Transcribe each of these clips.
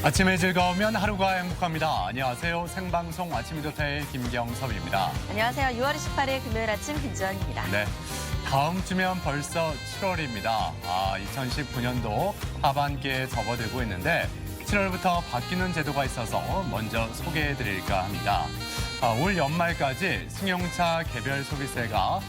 아침에 즐거우면 하루가 행복합니다. 안녕하세요. 생방송 아침이 좋다의 김경섭입니다. 안녕하세요. 6월 28일 금요일 아침 김지원입니다. 네, 다음 주면 벌써 7월입니다. 2019년도 하반기에 접어들고 있는데 7월부터 바뀌는 제도가 있어서 먼저 소개해드릴까 합니다. 올 연말까지 승용차 개별 소비세가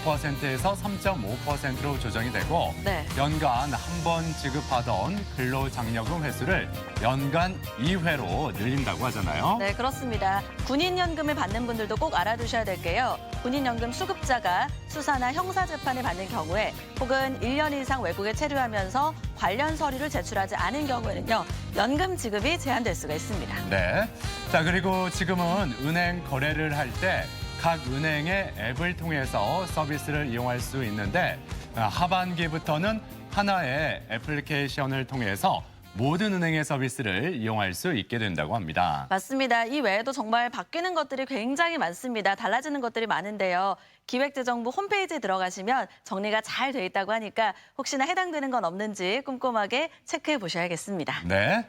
5%에서 3.5%로 조정이 되고 네. 연간 한 번 지급하던 근로장려금 횟수를 연간 2회로 늘린다고 하잖아요. 네, 그렇습니다. 군인연금을 받는 분들도 꼭 알아두셔야 될 게요. 군인연금 수급자가 수사나 형사재판을 받는 경우에 혹은 1년 이상 외국에 체류하면서 관련 서류를 제출하지 않은 경우에는요. 연금 지급이 제한될 수가 있습니다. 네. 자, 그리고 지금은 은행 거래를 할 때 각 은행의 앱을 통해서 서비스를 이용할 수 있는데 하반기부터는 하나의 애플리케이션을 통해서 모든 은행의 서비스를 이용할 수 있게 된다고 합니다. 맞습니다. 이 외에도 정말 바뀌는 것들이 굉장히 많습니다. 달라지는 것들이 많은데요. 기획재정부 홈페이지에 들어가시면 정리가 잘 돼 있다고 하니까 혹시나 해당되는 건 없는지 꼼꼼하게 체크해 보셔야겠습니다. 네.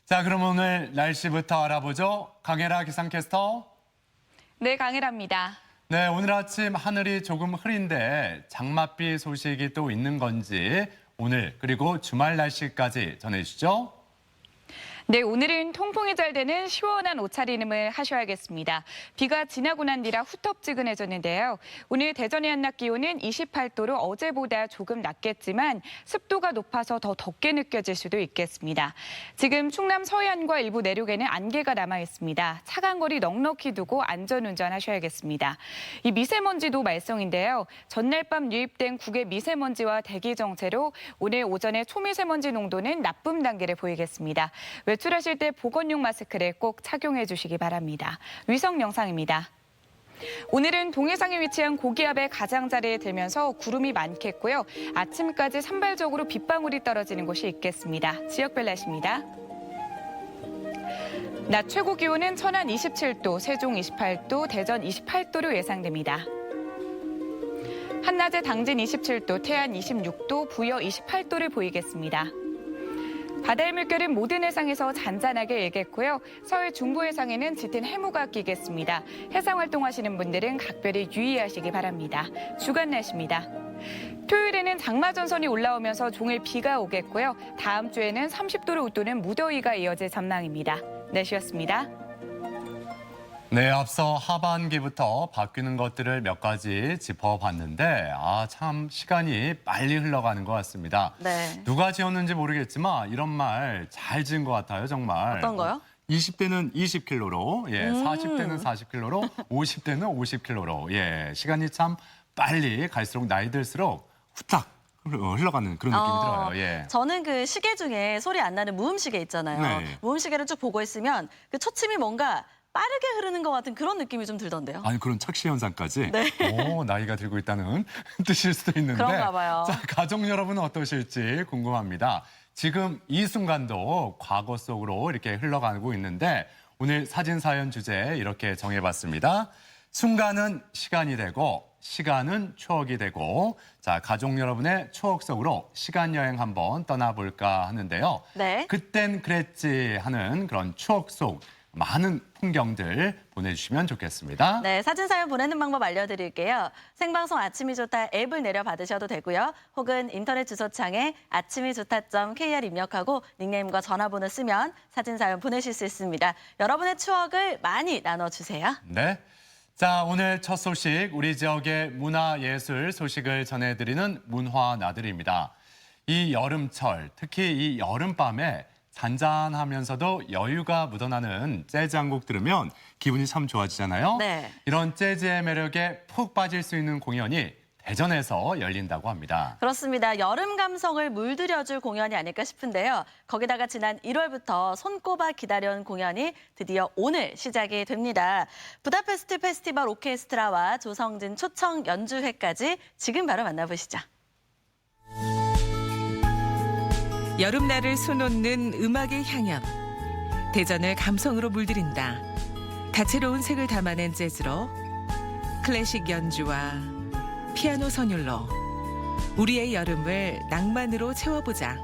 자, 그럼 오늘 날씨부터 알아보죠. 강혜라 기상캐스터. 네, 강혜라입니다. 네, 오늘 아침 하늘이 조금 흐린데 장맛비 소식이 또 있는 건지 오늘 그리고 주말 날씨까지 전해주시죠. 네, 오늘은 통풍이 잘 되는 시원한 옷차림을 하셔야겠습니다. 비가 지나고 난 뒤라 후텁지근해졌는데요. 오늘 대전의 한낮 기온은 28도로 어제보다 조금 낮겠지만 습도가 높아서 더 덥게 느껴질 수도 있겠습니다. 지금 충남 서해안과 일부 내륙에는 안개가 남아 있습니다. 차간 거리 넉넉히 두고 안전운전 하셔야겠습니다. 이 미세먼지도 말썽인데요. 전날 밤 유입된 국외 미세먼지와 대기 정체로 오늘 오전에 초미세먼지 농도는 나쁨 단계를 보이겠습니다. 외출하실 때 보건용 마스크를 꼭 착용해 주시기 바랍니다. 위성 영상입니다. 오늘은 동해상에 위치한 고기압의 가장자리에 들면서 구름이 많겠고요. 아침까지 산발적으로 빗방울이 떨어지는 곳이 있겠습니다. 지역별 날씨입니다. 낮 최고 기온은 천안 27도, 세종 28도, 대전 28도로 예상됩니다. 한낮에 당진 27도, 태안 26도, 부여 28도를 보이겠습니다. 바다의 물결은 모든 해상에서 잔잔하게 일겠고요. 서해 중부 해상에는 짙은 해무가 끼겠습니다. 해상 활동하시는 분들은 각별히 유의하시기 바랍니다. 주간 날씨입니다. 토요일에는 장마전선이 올라오면서 종일 비가 오겠고요. 다음 주에는 30도를 웃도는 무더위가 이어질 전망입니다. 날씨였습니다. 네, 앞서 하반기부터 바뀌는 것들을 몇 가지 짚어봤는데 참 시간이 빨리 흘러가는 것 같습니다. 네. 누가 지었는지 모르겠지만 이런 말 잘 지은 것 같아요, 정말. 어떤 거요? 20대는 20kg로, 40대는 40kg로, 50대는 50kg로. 시간이 참 빨리 갈수록 나이 들수록 후딱 흘러가는 그런 느낌이 들어요. 예. 저는 그 시계 중에 소리 안 나는 무음시계 있잖아요. 네. 무음시계를 쭉 보고 있으면 그 초침이 뭔가 빠르게 흐르는 것 같은 그런 느낌이 좀 들던데요. 아니 그런 착시 현상까지 네. 나이가 들고 있다는 뜻일 수도 있는데 그런가 봐요. 자, 가족 여러분은 어떠실지 궁금합니다. 지금 이 순간도 과거 속으로 이렇게 흘러가고 있는데 오늘 사진 사연 주제 이렇게 정해봤습니다. 순간은 시간이 되고 시간은 추억이 되고 자, 가족 여러분의 추억 속으로 시간 여행 한번 떠나볼까 하는데요. 네. 그땐 그랬지 하는 그런 추억 속 많은 풍경들 보내주시면 좋겠습니다. 네, 사진 사연 보내는 방법 알려드릴게요. 생방송 아침이 좋다 앱을 내려받으셔도 되고요. 혹은 인터넷 주소창에 아침이좋다.kr 입력하고 닉네임과 전화번호 쓰면 사진 사연 보내실 수 있습니다. 여러분의 추억을 많이 나눠주세요. 네. 자, 오늘 첫 소식, 우리 지역의 문화예술 소식을 전해드리는 문화나들입니다. 이 여름철, 특히 이 여름밤에 잔잔하면서도 여유가 묻어나는 재즈 한 곡 들으면 기분이 참 좋아지잖아요. 네. 이런 재즈의 매력에 푹 빠질 수 있는 공연이 대전에서 열린다고 합니다. 그렇습니다. 여름 감성을 물들여줄 공연이 아닐까 싶은데요. 거기다가 지난 1월부터 손꼽아 기다려온 공연이 드디어 오늘 시작이 됩니다. 부다페스트 페스티벌 오케스트라와 조성진 초청 연주회까지 지금 바로 만나보시죠. 여름날을 수놓는 음악의 향연. 대전을 감성으로 물들인다. 다채로운 색을 담아낸 재즈로 클래식 연주와 피아노 선율로 우리의 여름을 낭만으로 채워보자.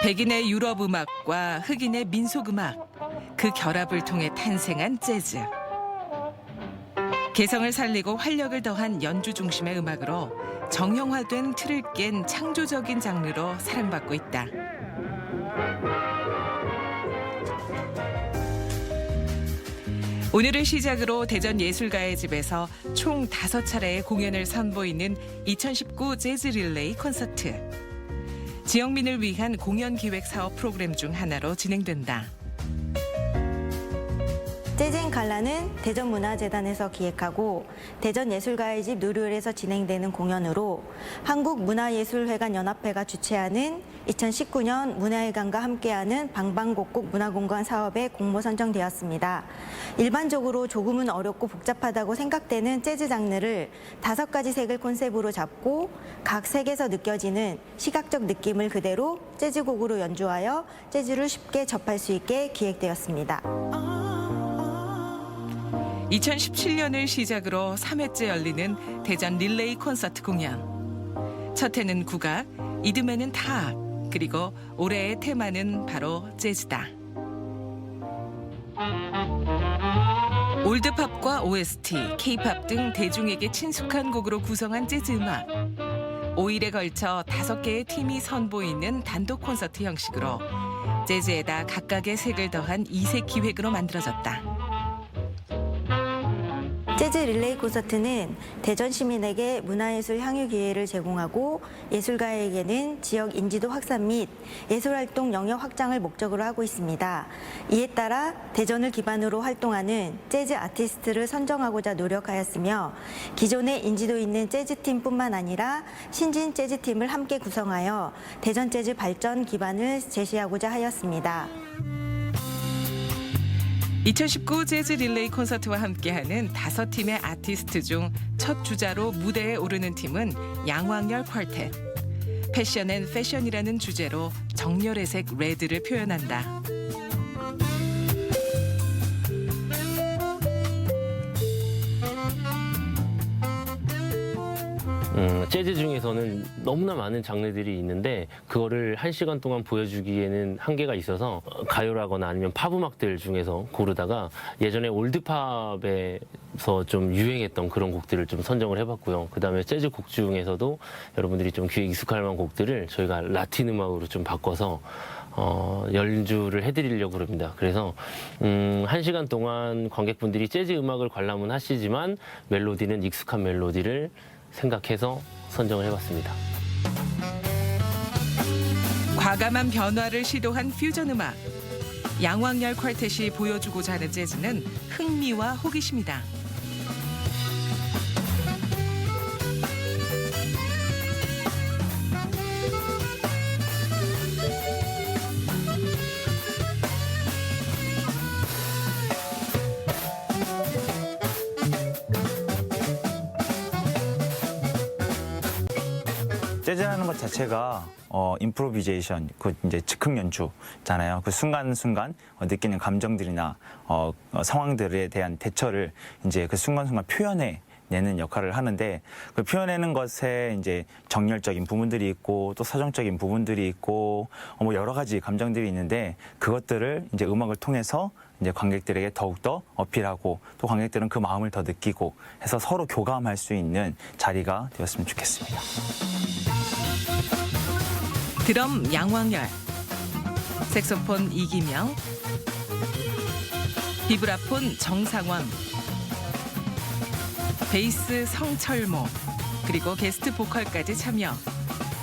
백인의 유럽 음악과 흑인의 민속 음악, 그 결합을 통해 탄생한 재즈. 개성을 살리고 활력을 더한 연주 중심의 음악으로 정형화된 틀을 깬 창조적인 장르로 사랑받고 있다. 오늘을 시작으로 대전 예술가의 집에서 총 5차례의 공연을 선보이는 2019 재즈 릴레이 콘서트. 지역민을 위한 공연 기획 사업 프로그램 중 하나로 진행된다. 재즈인 갈라는 대전문화재단에서 기획하고 대전예술가의 집 누리홀에서 진행되는 공연으로 한국문화예술회관연합회가 주최하는 2019년 문화회관과 함께하는 방방곡곡 문화공간 사업에 공모 선정되었습니다. 일반적으로 조금은 어렵고 복잡하다고 생각되는 재즈 장르를 5가지 색을 콘셉트로 잡고 각 색에서 느껴지는 시각적 느낌을 그대로 재즈곡으로 연주하여 재즈를 쉽게 접할 수 있게 기획되었습니다. 2017년을 시작으로 3회째 열리는 대전 릴레이 콘서트 공연. 첫 해는 국악, 이듬해는 타악, 그리고 올해의 테마는 바로 재즈다. 올드팝과 OST, K-팝 등 대중에게 친숙한 곡으로 구성한 재즈 음악. 5일에 걸쳐 5개의 팀이 선보이는 단독 콘서트 형식으로 재즈에다 각각의 색을 더한 2색 기획으로 만들어졌다. 재즈 릴레이 콘서트는 대전 시민에게 문화예술 향유 기회를 제공하고 예술가에게는 지역 인지도 확산 및 예술활동 영역 확장을 목적으로 하고 있습니다. 이에 따라 대전을 기반으로 활동하는 재즈 아티스트를 선정하고자 노력하였으며 기존의 인지도 있는 재즈팀뿐만 아니라 신진 재즈팀을 함께 구성하여 대전 재즈 발전 기반을 제시하고자 하였습니다. 2019 재즈 릴레이 콘서트와 함께하는 5팀의 아티스트 중 첫 주자로 무대에 오르는 팀은 양왕열 퀄텟. 패션 앤 패션이라는 주제로 정열의 색 레드를 표현한다. 재즈 중에서는 너무나 많은 장르들이 있는데 그거를 1시간 동안 보여주기에는 한계가 있어서 가요라거나 아니면 팝 음악들 중에서 고르다가 예전에 올드팝에서 좀 유행했던 그런 곡들을 좀 선정을 해봤고요. 그다음에 재즈 곡 중에서도 여러분들이 좀 귀에 익숙할 만한 곡들을 저희가 라틴 음악으로 좀 바꿔서 연주를 해드리려고 합니다. 그래서 1시간 동안 관객분들이 재즈 음악을 관람은 하시지만 멜로디는 익숙한 멜로디를 생각해서 선정을 해봤습니다. 과감한 변화를 시도한 퓨전 음악. 양왕열 퀄텟이 보여주고자 하는 재즈는 흥미와 호기심이다. 재즈라는 것 자체가 임프로비제이션, 그 이제 즉흥 연주잖아요. 그 순간순간 느끼는 감정들이나 상황들에 대한 대처를 이제 그 순간순간 표현해 내는 역할을 하는데 그 표현하는 것에 이제 정열적인 부분들이 있고 또 서정적인 부분들이 있고 뭐 여러 가지 감정들이 있는데 그것들을 이제 음악을 통해서 이제 관객들에게 더욱더 어필하고 또 관객들은 그 마음을 더 느끼고 해서 서로 교감할 수 있는 자리가 되었으면 좋겠습니다. 드럼 양왕열, 색소폰 이기명, 비브라폰 정상원, 베이스 성철모, 그리고 게스트 보컬까지 참여.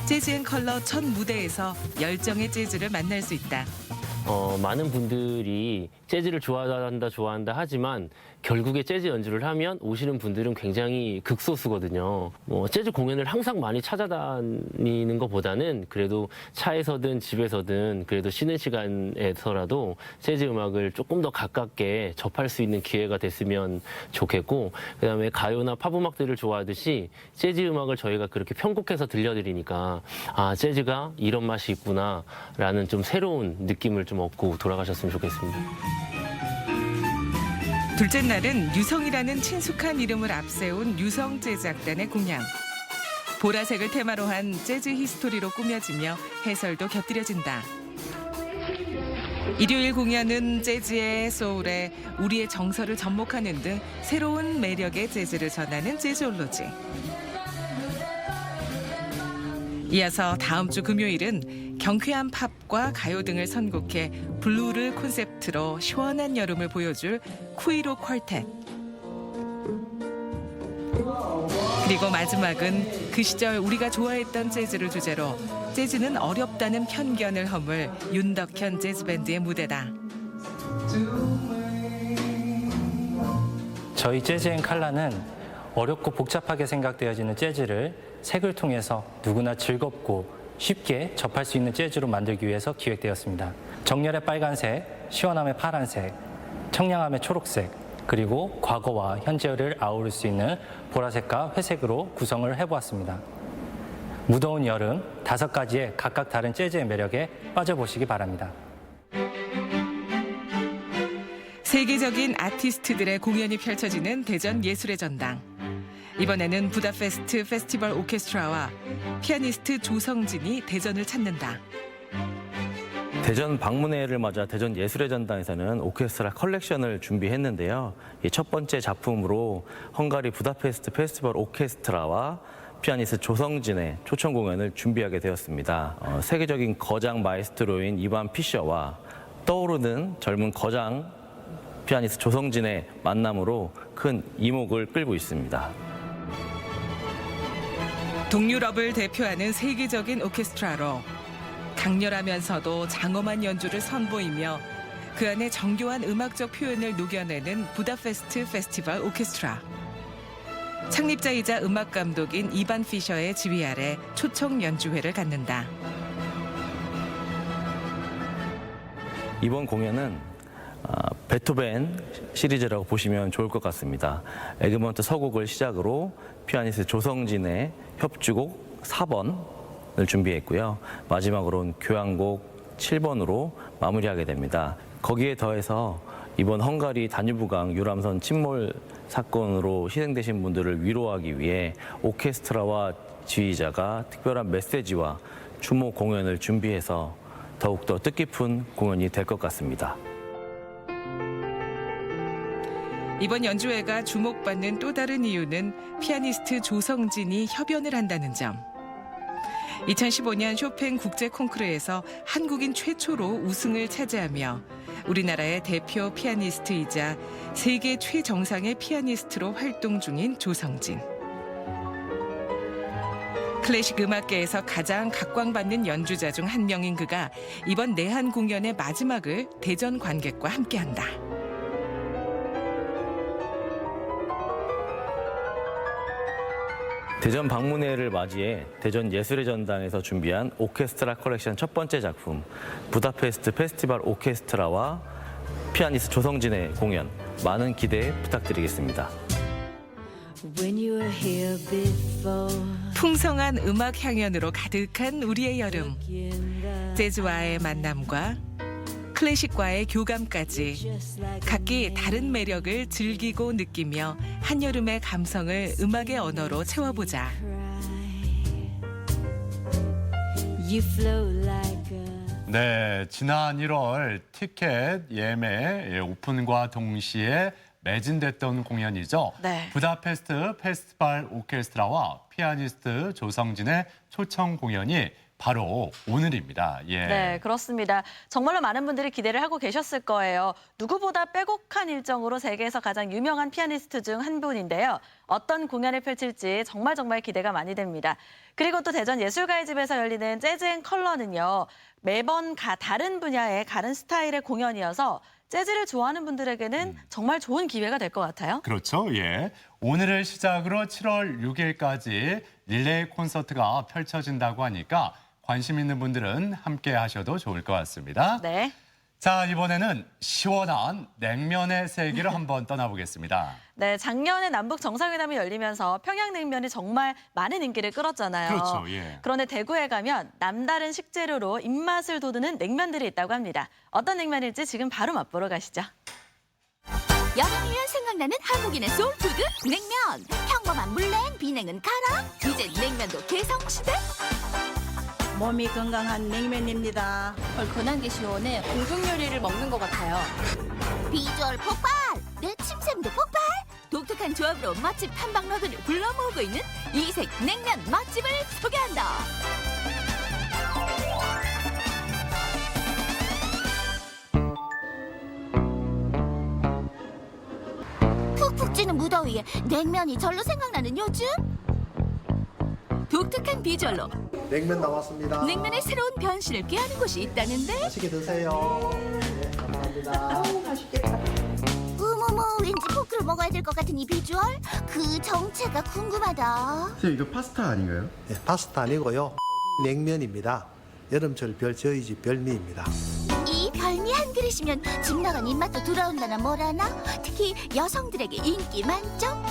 재즈 앤 컬러 첫 무대에서 열정의 재즈를 만날 수 있다. 많은 분들이 재즈를 좋아한다 하지만 결국에 재즈 연주를 하면 오시는 분들은 굉장히 극소수거든요. 재즈 공연을 항상 많이 찾아다니는 것보다는 그래도 차에서든 집에서든 그래도 쉬는 시간에서라도 재즈 음악을 조금 더 가깝게 접할 수 있는 기회가 됐으면 좋겠고, 그다음에 가요나 팝 음악들을 좋아하듯이 재즈 음악을 저희가 그렇게 편곡해서 들려드리니까 아, 재즈가 이런 맛이 있구나라는 좀 새로운 느낌을 좀 얻고 돌아가셨으면 좋겠습니다. 둘째 날은 유성이라는 친숙한 이름을 앞세운 유성 재즈악단의 공연. 보라색을 테마로 한 재즈 히스토리로 꾸며지며 해설도 곁들여진다. 일요일 공연은 재즈에 소울에 우리의 정서를 접목하는 등 새로운 매력의 재즈를 전하는 재즈올로지. 이어서 다음 주 금요일은 경쾌한 팝과 가요 등을 선곡해 블루를 콘셉트로 시원한 여름을 보여줄 쿠이로 퀄텟. 그리고 마지막은 그 시절 우리가 좋아했던 재즈를 주제로 재즈는 어렵다는 편견을 허물 윤덕현 재즈밴드의 무대다. 저희 재즈앤 칼라는 어렵고 복잡하게 생각되어지는 재즈를 색을 통해서 누구나 즐겁고 쉽게 접할 수 있는 재즈로 만들기 위해서 기획되었습니다. 정열의 빨간색, 시원함의 파란색, 청량함의 초록색, 그리고 과거와 현재를 아우를 수 있는 보라색과 회색으로 구성을 해보았습니다. 무더운 여름 5가지의 각각 다른 재즈의 매력에 빠져보시기 바랍니다. 세계적인 아티스트들의 공연이 펼쳐지는 대전 예술의 전당. 이번에는 부다페스트 페스티벌 오케스트라와 피아니스트 조성진이 대전을 찾는다. 대전 방문회를 맞아 대전 예술의 전당에서는 오케스트라 컬렉션을 준비했는데요. 첫 번째 작품으로 헝가리 부다페스트 페스티벌 오케스트라와 피아니스트 조성진의 초청 공연을 준비하게 되었습니다. 세계적인 거장 마에스트로인 이반 피셔와 떠오르는 젊은 거장 피아니스트 조성진의 만남으로 큰 이목을 끌고 있습니다. 동유럽을 대표하는 세계적인 오케스트라로 강렬하면서도 장엄한 연주를 선보이며 그 안에 정교한 음악적 표현을 녹여내는 부다페스트 페스티벌 오케스트라. 창립자이자 음악 감독인 이반 피셔의 지휘 아래 초청 연주회를 갖는다. 이번 공연은 베토벤 시리즈라고 보시면 좋을 것 같습니다. 에그먼트 서곡을 시작으로 피아니스트 조성진의 협주곡 4번을 준비했고요. 마지막으로는 교향곡 7번으로 마무리하게 됩니다. 거기에 더해서 이번 헝가리 다뉴브강 유람선 침몰 사건으로 희생되신 분들을 위로하기 위해 오케스트라와 지휘자가 특별한 메시지와 추모 공연을 준비해서 더욱더 뜻깊은 공연이 될 것 같습니다. 이번 연주회가 주목받는 또 다른 이유는 피아니스트 조성진이 협연을 한다는 점. 2015년 쇼팽 국제 콩쿠르에서 한국인 최초로 우승을 차지하며 우리나라의 대표 피아니스트이자 세계 최정상의 피아니스트로 활동 중인 조성진. 클래식 음악계에서 가장 각광받는 연주자 중 한 명인 그가 이번 내한 공연의 마지막을 대전 관객과 함께한다. 대전 방문회를 맞이해 대전 예술의 전당에서 준비한 오케스트라 컬렉션 첫 번째 작품 부다페스트 페스티벌 오케스트라와 피아니스트 조성진의 공연 많은 기대 부탁드리겠습니다. 풍성한 음악 향연으로 가득한 우리의 여름. 재즈와의 만남과 클래식과의 교감까지 각기 다른 매력을 즐기고 느끼며 한여름의 감성을 음악의 언어로 채워보자. 네, 지난 1월 티켓 예매 오픈과 동시에 매진됐던 공연이죠. 네. 부다페스트 페스티벌 오케스트라와 피아니스트 조성진의 초청 공연이 바로 오늘입니다. 예. 네, 그렇습니다. 정말로 많은 분들이 기대를 하고 계셨을 거예요. 누구보다 빼곡한 일정으로 세계에서 가장 유명한 피아니스트 중 한 분인데요. 어떤 공연을 펼칠지 정말 기대가 많이 됩니다. 그리고 또 대전 예술가의 집에서 열리는 재즈앤컬러는요. 매번 다른 분야의 다른 스타일의 공연이어서 재즈를 좋아하는 분들에게는 정말 좋은 기회가 될 것 같아요. 그렇죠. 예. 오늘을 시작으로 7월 6일까지 릴레이 콘서트가 펼쳐진다고 하니까 관심 있는 분들은 함께 하셔도 좋을 것 같습니다. 네. 자, 이번에는 시원한 냉면의 세계를 한번 떠나보겠습니다. 네, 작년에 남북 정상회담이 열리면서 평양냉면이 정말 많은 인기를 끌었잖아요. 그렇죠, 예. 그런데 대구에 가면 남다른 식재료로 입맛을 돋우는 냉면들이 있다고 합니다. 어떤 냉면일지 지금 바로 맛보러 가시죠. 여름이면 생각나는 한국인의 소울푸드 냉면. 평범한 물냉, 비냉은 가라. 이제 냉면도 개성시대. 몸이 건강한 냉면입니다. 얼큰한 게 시원해 공중 요리를 먹는 것 같아요. 비주얼 폭발! 내 침샘도 폭발! 독특한 조합으로 맛집 탐방러들을 불러 모으고 있는 이색 냉면 맛집을 소개한다. 푹푹 찌는 무더위에 냉면이 절로 생각나는 요즘? 독특한 비주얼로 냉면 나왔습니다. 냉면의 새로운 변신을 꾀하는 곳이 있다는데? 맛있게 드세요. 네, 감사합니다. 맛있겠다. 어머머, 왠지 포크를 먹어야 될 것 같은 이 비주얼? 그 정체가 궁금하다. 선생님, 이거 파스타 아닌가요? 네, 파스타 아니고요. 냉면입니다. 여름철 저희 집 별미입니다. 이 별미 한 그릇이면 집 나간 입맛도 돌아온다나 뭐라나? 특히 여성들에게 인기 만점?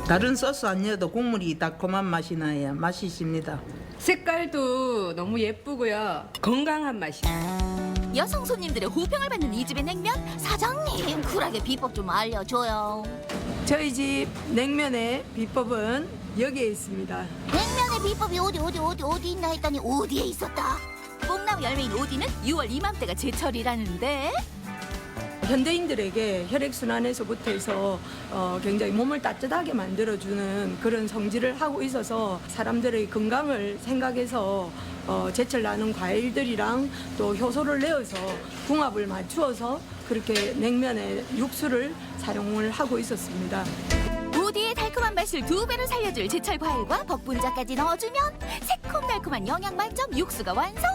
다른 소스 안 넣어도 국물이 달콤한 맛이 나요. 맛이 있습니다. 색깔도 너무 예쁘고요. 건강한 맛이에요. 여성 손님들의 호평을 받는 이 집의 냉면? 사장님, 쿨하게 비법 좀 알려줘요. 저희 집 냉면의 비법은 여기에 있습니다. 냉면의 비법이 어디 있나 했더니 어디에 있었다. 뽕나무 열매인 오디는 6월 이맘때가 제철이라는데? 현대인들에게 혈액순환에서부터 해서 굉장히 몸을 따뜻하게 만들어주는 그런 성질을 하고 있어서 사람들의 건강을 생각해서 제철 나는 과일들이랑 또 효소를 내어서 궁합을 맞추어서 그렇게 냉면에 육수를 사용을 하고 있었습니다. 오디의 달콤한 맛을 2배로 살려줄 제철 과일과 복분자까지 넣어주면 새콤달콤한 영양 만점 육수가 완성!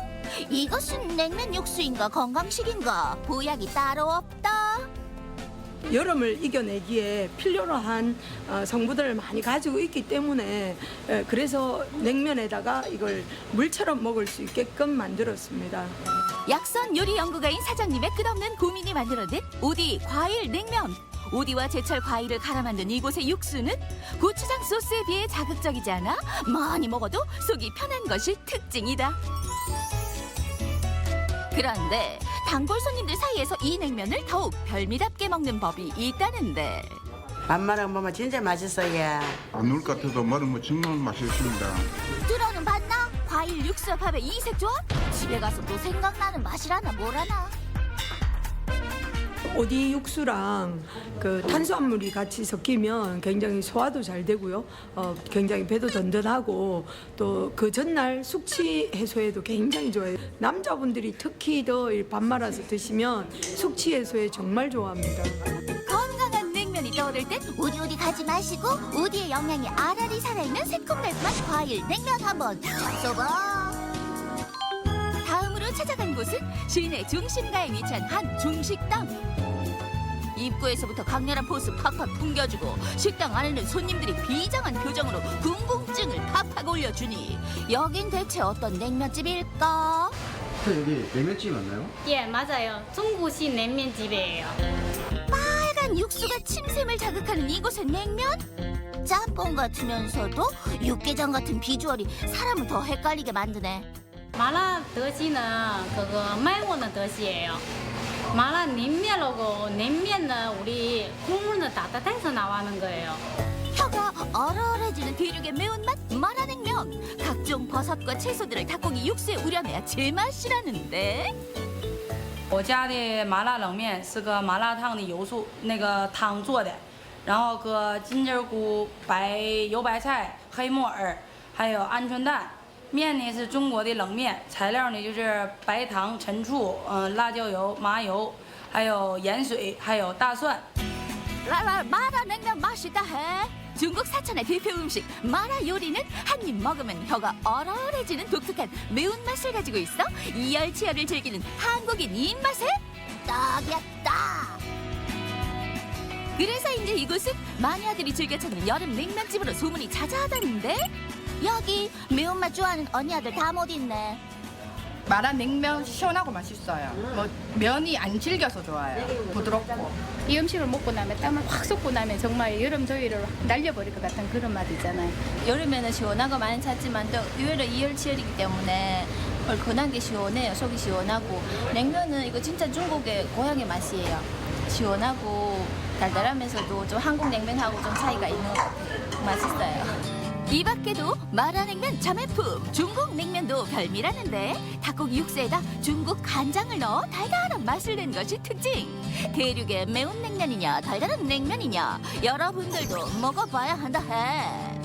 이것은 냉면 육수인가 건강식인가 보약이 따로 없다. 여름을 이겨내기에 필요로 한 성분들을 많이 가지고 있기 때문에 그래서 냉면에다가 이걸 물처럼 먹을 수 있게끔 만들었습니다. 약선 요리 연구가인 사장님의 끝없는 고민이 만들어낸 오디 과일 냉면. 오디와 제철 과일을 갈아 만든 이곳의 육수는 고추장 소스에 비해 자극적이지 않아 많이 먹어도 속이 편한 것이 특징이다. 그런데 단골 손님들 사이에서 이 냉면을 더욱 별미답게 먹는 법이 있다는데. 밥 말아 먹으면 진짜 맛있어요. 안 넣을 것 같아도 말은 정말 맛있습니다. 들어는 봤나? 과일 육수와 밥의 이색 조합? 집에 가서 또 생각나는 맛이라나 뭐라나. 오디 육수랑 그 탄수화물이 같이 섞이면 굉장히 소화도 잘 되고요. 굉장히 배도 든든하고 또 그 전날 숙취 해소에도 굉장히 좋아요. 남자분들이 특히 더 밥 말아서 드시면 숙취 해소에 정말 좋아합니다. 건강한 냉면이 떠오를 땐 오디 가지 마시고 오디의 영양이 알알이 살아있는 새콤달콤한 과일 냉면 한번 잡숴봐. 다음으로 찾아간 곳은 시내 중심가에 위치한 한 중식당. 입구에서부터 강렬한 포스 팍팍 풍겨주고 식당 안에는 손님들이 비장한 표정으로 궁금증을 팍팍 올려주니 여긴 대체 어떤 냉면집일까? 여기 냉면집 맞나요? 예, 맞아요. 중국식 냉면집이에요. 빨간 육수가 침샘을 자극하는 이곳의 냉면? 짬뽕 같으면서도 육개장 같은 비주얼이 사람을 더 헷갈리게 만드네. 마라 더시는 그거 말고는 더시예요. 마라 냉면하고 냉면은 우리 국물은 따뜻해서 나오는 거예요. 혀가 얼얼해지는 대륙의 매운맛 마라냉면. 각종 버섯과 채소들을 닭고기 육수에 우려내야 제맛이라는데. 我家的麻辣冷面是个麻辣烫的油素那个汤做的，然后搁金针菇、油白菜、黑木耳，还有鹌鹑蛋。面呢是中国的冷面，材料呢就是白糖、陈醋、辣椒油、麻油，还有盐水，还有大蒜。 마라냉면 맛있다 해. 중국 사천의 대표 음식 마라 요리는 한 입 먹으면 혀가 얼얼해지는 독특한 매운맛을 가지고 있어 이열치열을 즐기는 한국인 입맛에 딱이었다. 그래서인지 이곳은 마니아들이 즐겨 찾는 여름 냉면집으로 소문이 자자하다는데 여기 매운맛 좋아하는 언니아들 다 못 있네. 마라 냉면 시원하고 맛있어요. 뭐 면이 안 질겨서 좋아요. 부드럽고. 이 음식을 먹고 나면 땀을 확 쏟고 나면 정말 여름 더위를 날려버릴 것 같은 그런 맛 있잖아요. 여름에는 시원한 거 많이 찾지만 또 의외로 이열치열이기 때문에 얼큰한 게 시원해요. 속이 시원하고 냉면은 이거 진짜 중국의 고향의 맛이에요. 시원하고 달달하면서도 좀 한국 냉면하고 좀 차이가 있는 것 같아요. 맛있어요. 이 밖에도 마라냉면 자매품, 중국 냉면도 별미라는데 닭고기 육수에다 중국 간장을 넣어 달달한 맛을 낸 것이 특징. 대륙의 매운 냉면이냐 달달한 냉면이냐 여러분들도 먹어봐야 한다 해.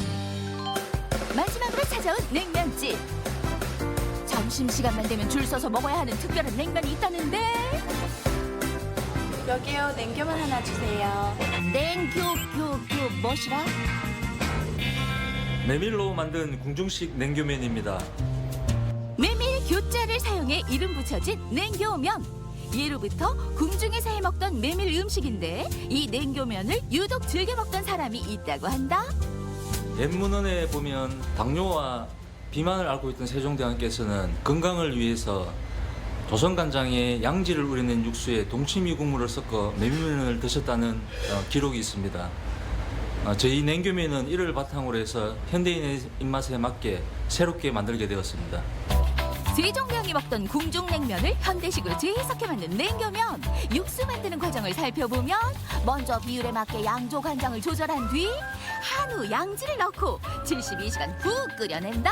마지막으로 찾아온 냉면집. 점심시간만 되면 줄 서서 먹어야 하는 특별한 냉면이 있다는데. 여기요, 냉겨만 하나 주세요. 냉교 뭐시라? 메밀로 만든 궁중식 냉교면입니다. 메밀 교자를 사용해 이름 붙여진 냉교면. 예로부터 궁중에서 해먹던 메밀 음식인데 이 냉교면을 유독 즐겨 먹던 사람이 있다고 한다. 옛문헌에 보면 당뇨와 비만을 앓고 있던 세종대왕께서는 건강을 위해서 조선간장에 양지를 우려낸 육수에 동치미 국물을 섞어 메밀면을 드셨다는 기록이 있습니다. 저희 냉교면은 이를 바탕으로 해서 현대인의 입맛에 맞게 새롭게 만들게 되었습니다. 세종대왕이 먹던 궁중냉면을 현대식으로 재해석해 만든 냉교면. 육수 만드는 과정을 살펴보면 먼저 비율에 맞게 양조 간장을 조절한 뒤 한우 양지를 넣고 72시간 푹 끓여낸다.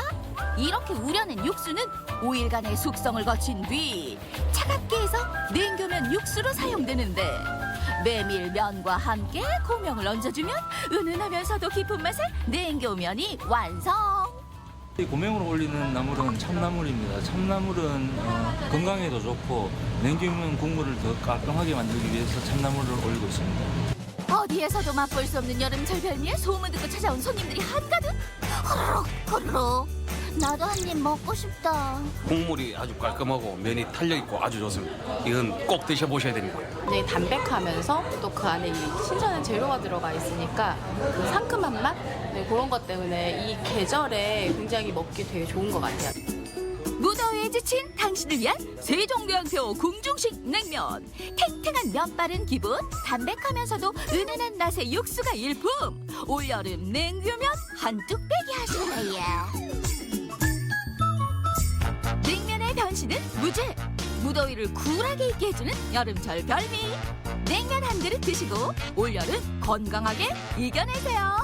이렇게 우려낸 육수는 5일간의 숙성을 거친 뒤 차갑게 해서 냉교면 육수로 사용되는데 메밀면과 함께 고명을 얹어주면 은은하면서도 깊은 맛의 냉교면이 완성. 이 고명으로 올리는 나물은 참나물입니다. 참나물은 건강에도 좋고 냉기면 국물을 더 깔끔하게 만들기 위해서 참나물을 올리고 있습니다. 어디에서도 맛볼 수 없는 여름철 별미에 소문 듣고 찾아온 손님들이 한가득. 호로록 호로록. 나도 한 입 먹고 싶다. 국물이 아주 깔끔하고 면이 탄력 있고 아주 좋습니다. 이건 꼭 드셔보셔야 됩니다. 네, 담백하면서 또 그 안에 이 신선한 재료가 들어가 있으니까 그 상큼한 맛? 네, 그런 것 때문에 이 계절에 굉장히 먹기 되게 좋은 것 같아요. 무더위에 지친 당신을 위한 세종대왕표 궁중식 냉면. 탱탱한 면발은 기본, 담백하면서도 은은한 맛의 육수가 일품. 올여름 냉규면 한 뚝배기 하시라요. 냉면의 변신은 무제. 무더위를 쿨하게 있게 해주는 여름철 별미. 냉면 한 그릇 드시고 올여름 건강하게 이겨내세요.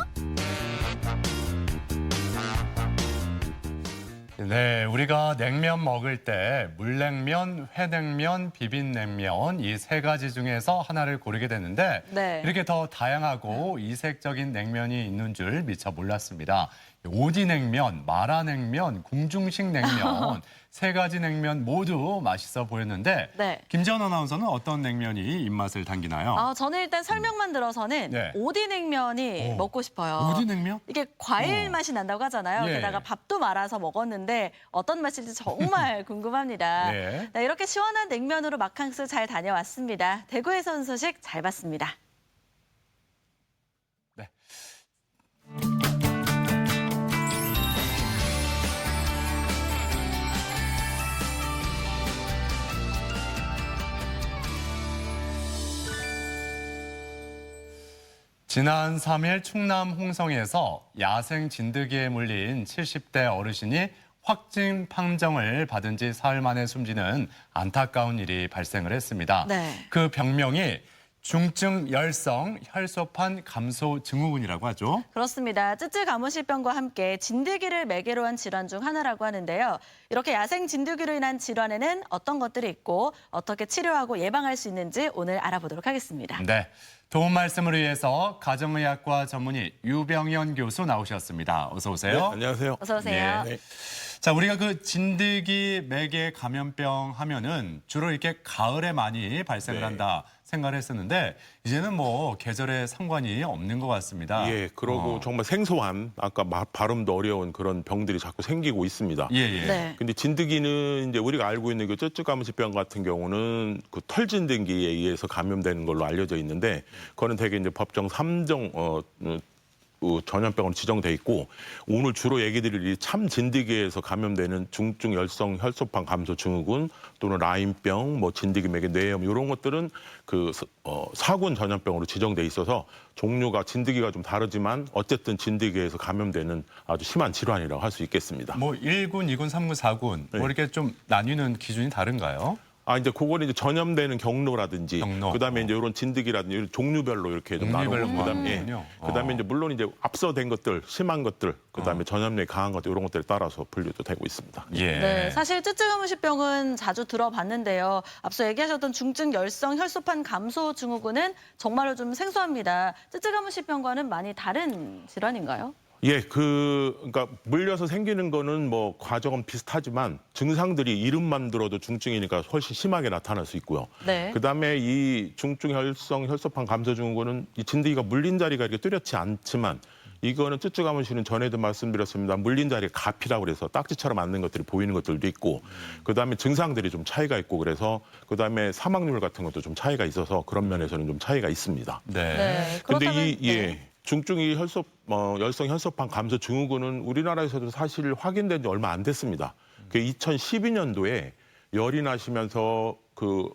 네, 우리가 냉면 먹을 때 물냉면, 회냉면, 비빔냉면 이 세 가지 중에서 하나를 고르게 되는데 네. 이렇게 더 다양하고 이색적인 냉면이 있는 줄 미처 몰랐습니다. 오디냉면, 마라냉면, 궁중식 냉면 세 가지 냉면 모두 맛있어 보였는데 네. 김지연 아나운서는 어떤 냉면이 입맛을 당기나요? 저는 일단 설명만 들어서는 네. 오디냉면이 먹고 싶어요. 오디냉면? 이게 과일 맛이 난다고 하잖아요. 예. 게다가 밥도 말아서 먹었는데 어떤 맛일지 정말 궁금합니다. 네. 네, 이렇게 시원한 냉면으로 마캉스 잘 다녀왔습니다. 대구에서 온 소식 잘 봤습니다. 네. 지난 3일 충남 홍성에서 야생 진드기에 물린 70대 어르신이 확진 판정을 받은 지 사흘 만에 숨지는 안타까운 일이 발생을 했습니다. 네. 그 병명이 중증 열성 혈소판 감소 증후군이라고 하죠. 그렇습니다. 쯔쯔가무실병과 함께 진드기를 매개로 한 질환 중 하나라고 하는데요. 이렇게 야생 진드기로 인한 질환에는 어떤 것들이 있고 어떻게 치료하고 예방할 수 있는지 오늘 알아보도록 하겠습니다. 네. 도움 말씀을 위해서 가정의학과 전문의 유병현 교수 나오셨습니다. 어서 오세요. 네, 안녕하세요. 어서 오세요. 네. 자, 우리가 그 진드기 매개 감염병 하면은 주로 이렇게 가을에 많이 발생을 네. 한다 생각을 했었는데 이제는 뭐 계절에 상관이 없는 것 같습니다. 예, 그러고 정말 생소한 아까 발음도 어려운 그런 병들이 자꾸 생기고 있습니다. 예, 예. 네. 근데 진드기는 이제 우리가 알고 있는 그 쯔쯔가무실병 같은 경우는 그 털진드기에 의해서 감염되는 걸로 알려져 있는데 그거는 되게 이제 법정 3종 전염병으로 지정돼 있고 오늘 주로 얘기 드릴 이 참 진드기에서 감염되는 중증 열성 혈소판 감소 증후군 또는 라임병, 뭐 진드기 매개 뇌염 이런 것들은 그 사군 전염병으로 지정돼 있어서 종류가 진드기가 좀 다르지만 어쨌든 진드기에서 감염되는 아주 심한 질환이라고 할 수 있겠습니다. 뭐 1군, 2군, 3군, 4군 네. 뭐 이렇게 좀 나뉘는 기준이 다른가요? 이제 그거는 이제 전염되는 경로라든지, 그다음에 이제 이런 진드기라든지 이런 종류별로 이렇게 좀 나누고, 그다음에 이제 물론 이제 앞서된 것들, 심한 것들, 그다음에 전염력이 강한 것들 이런 것들에 따라서 분류도 되고 있습니다. 네, 사실 쯔쯔가무시병은 자주 들어봤는데요. 앞서 얘기하셨던 중증 열성 혈소판 감소 증후군은 정말로 좀 생소합니다. 쯔쯔가무시병과는 많이 다른 질환인가요? 예, 그러니까 물려서 생기는 거는 뭐 과정은 비슷하지만 증상들이 이름만 들어도 중증이니까 훨씬 심하게 나타날 수 있고요. 네. 그다음에 이 중증 혈성 혈소판 감소 증후군은 이 진드기가 물린 자리가 이렇게 뚜렷지 않지만 이거는 쯔쯔가무시는 전에도 말씀드렸습니다. 물린 자리가 가피라고 그래서 딱지처럼 앉는 것들이 보이는 것들도 있고, 그다음에 증상들이 좀 차이가 있고, 그래서 그다음에 사망률 같은 것도 좀 차이가 있어서 그런 면에서는 좀 차이가 있습니다. 네. 근데 중증 열성 혈소판 감소 증후군은 우리나라에서도 사실 확인된 지 얼마 안 됐습니다. 그 2012년도에 열이 나시면서 그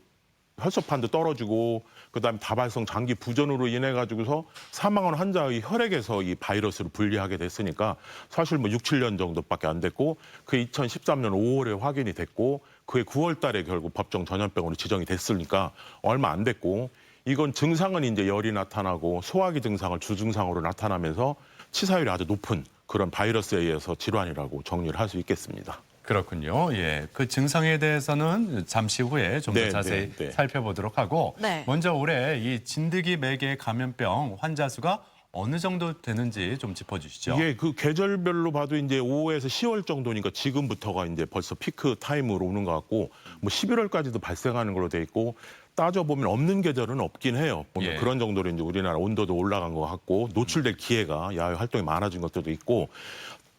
혈소판도 떨어지고, 그다음에 다발성 장기 부전으로 인해 가지고서 사망한 환자의 혈액에서 이 바이러스를 분리하게 됐으니까 사실 뭐 6, 7년 정도밖에 안 됐고, 그 2013년 5월에 확인이 됐고, 그해 9월 달에 결국 법정 전염병으로 지정이 됐으니까 얼마 안 됐고, 이건 증상은 이제 열이 나타나고 소화기 증상을 주증상으로 나타나면서 치사율이 아주 높은 그런 바이러스에 의해서 질환이라고 정리를 할 수 있겠습니다. 그렇군요. 예, 그 증상에 대해서는 잠시 후에 좀 더 자세히 살펴보도록 하고, 먼저 올해 이 진드기 매개 감염병 환자 수가 어느 정도 되는지 좀 짚어주시죠. 예, 그 계절별로 봐도 이제 5월에서 10월 정도니까 지금부터가 이제 벌써 피크 타임으로 오는 것 같고, 뭐 11월까지도 발생하는 걸로 돼 있고, 따져보면 없는 계절은 없긴 해요. 보면 그런 정도로 이제 우리나라 온도도 올라간 것 같고, 노출될 기회가 야외 활동이 많아진 것들도 있고,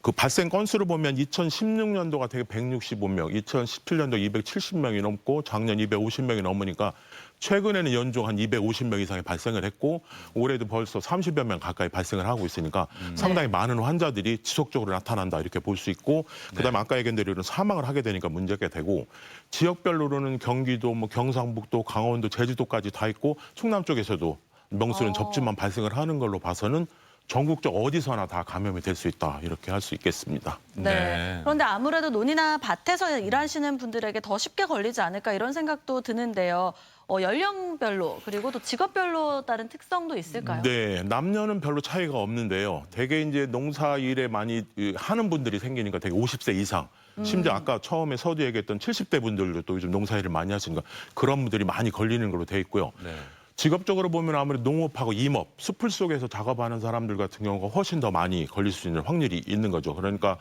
그 발생 건수를 보면 2016년도가 되게 165명, 2017년도 270명이 넘고 작년 250명이 넘으니까 최근에는 연중 한 250명 이상이 발생을 했고, 올해도 벌써 30여 명 가까이 발생을 하고 있으니까 상당히 많은 환자들이 지속적으로 나타난다 이렇게 볼 수 있고, 그다음에 아까 얘기한 대로 사망을 하게 되니까 문제가 되고, 지역별로는 경기도, 뭐 경상북도, 강원도, 제주도까지 다 있고, 충남 쪽에서도 명수는 접지만 발생을 하는 걸로 봐서는 전국적 어디서나 다 감염이 될 수 있다 이렇게 할 수 있겠습니다. 네. 그런데 아무래도 논이나 밭에서 일하시는 분들에게 더 쉽게 걸리지 않을까 이런 생각도 드는데요. 연령별로 그리고 또 직업별로 다른 특성도 있을까요? 네, 남녀는 별로 차이가 없는데요. 되게 이제 농사 일에 많이 하는 분들이 생기니까 되게 50세 이상, 심지어 아까 처음에 서두 얘기했던 70대 분들도 또 요즘 농사 일을 많이 하시니까 그런 분들이 많이 걸리는 걸로 돼 있고요. 직업적으로 보면 아무래도 농업하고 임업, 숲을 속에서 작업하는 사람들 같은 경우가 훨씬 더 많이 걸릴 수 있는 확률이 있는 거죠. 그러니까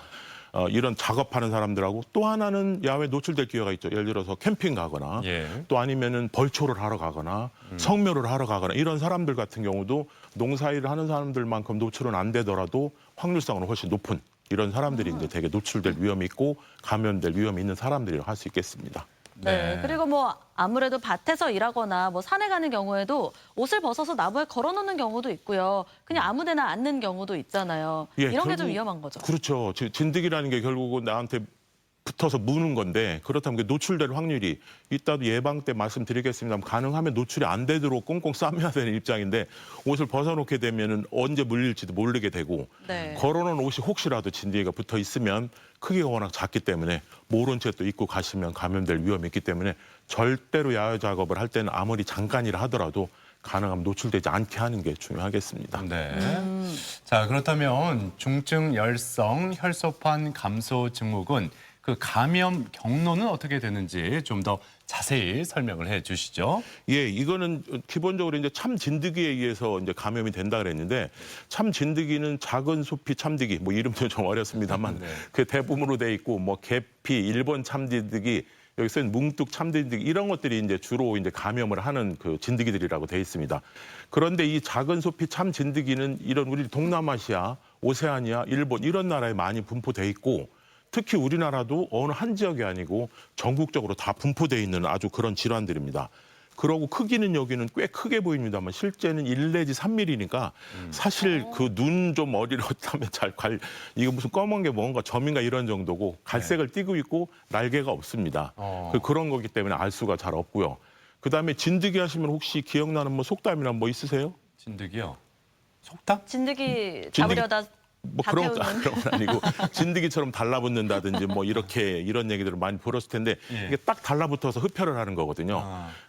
이런 작업하는 사람들하고 또 하나는 야외 노출될 기회가 있죠. 예를 들어서 캠핑 가거나 또 아니면은 벌초를 하러 가거나 성묘를 하러 가거나 이런 사람들 같은 경우도 농사일을 하는 사람들만큼 노출은 안 되더라도 확률상으로 훨씬 높은 이런 사람들이 이제 되게 노출될 위험이 있고 감염될 위험이 있는 사람들이라고 할 수 있겠습니다. 네. 그리고 뭐 아무래도 밭에서 일하거나 뭐 산에 가는 경우에도 옷을 벗어서 나무에 걸어놓는 경우도 있고요. 그냥 아무데나 앉는 경우도 있잖아요. 이런 게 좀 위험한 거죠. 그렇죠. 진드기라는 게 결국은 나한테 붙어서 무는 건데, 그렇다면 노출될 확률이 이따도 예방 때 말씀드리겠습니다. 가능하면 노출이 안 되도록 꽁꽁 싸매야 되는 입장인데, 옷을 벗어놓게 되면은 언제 물릴지도 모르게 되고, 걸어놓은 옷이 혹시라도 진드기가 붙어 있으면 크기가 워낙 작기 때문에 모른 채 또 입고 가시면 감염될 위험이 있기 때문에 절대로 야외 작업을 할 때는 아무리 잠깐이라 하더라도 가능하면 노출되지 않게 하는 게 중요하겠습니다. 자, 그렇다면 중증 열성 혈소판 감소 증후군 그 감염 경로는 어떻게 되는지 좀 더 자세히 설명을 해 주시죠. 예, 이거는 기본적으로 이제 참 진드기에 의해서 이제 감염이 된다 그랬는데, 참 진드기는 작은 소피 참드기, 뭐 이름도 좀 어렵습니다만 그 대부분으로 돼 있고, 뭐 계피, 일본 참진드기, 여기서는 뭉뚝 참진드기 이런 것들이 이제 주로 이제 감염을 하는 그 진드기들이라고 돼 있습니다. 그런데 이 작은 소피 참진드기는 이런 우리 동남아시아, 오세아니아, 일본 이런 나라에 많이 분포돼 있고, 특히 우리나라도 어느 한 지역이 아니고 전국적으로 다 분포되어 있는 아주 그런 질환들입니다. 그러고 크기는 여기는 꽤 크게 보입니다만 실제는 1 내지 3mm니까 사실 그 눈 좀 어리렇다면 이거 무슨 검은 게 뭔가 점인가 이런 정도고 갈색을 띠고 있고 날개가 없습니다. 그런 거기 때문에 알 수가 잘 없고요. 그다음에 진드기 하시면 혹시 기억나는 뭐 속담이나 뭐 있으세요? 진드기요? 속담? 진드기 잡으려다 뭐 다 그런 태우는. 그런 건 아니고 진드기처럼 달라붙는다든지 뭐 이렇게 이런 얘기들을 많이 들었을 텐데 예. 이게 딱 달라붙어서 흡혈을 하는 거거든요.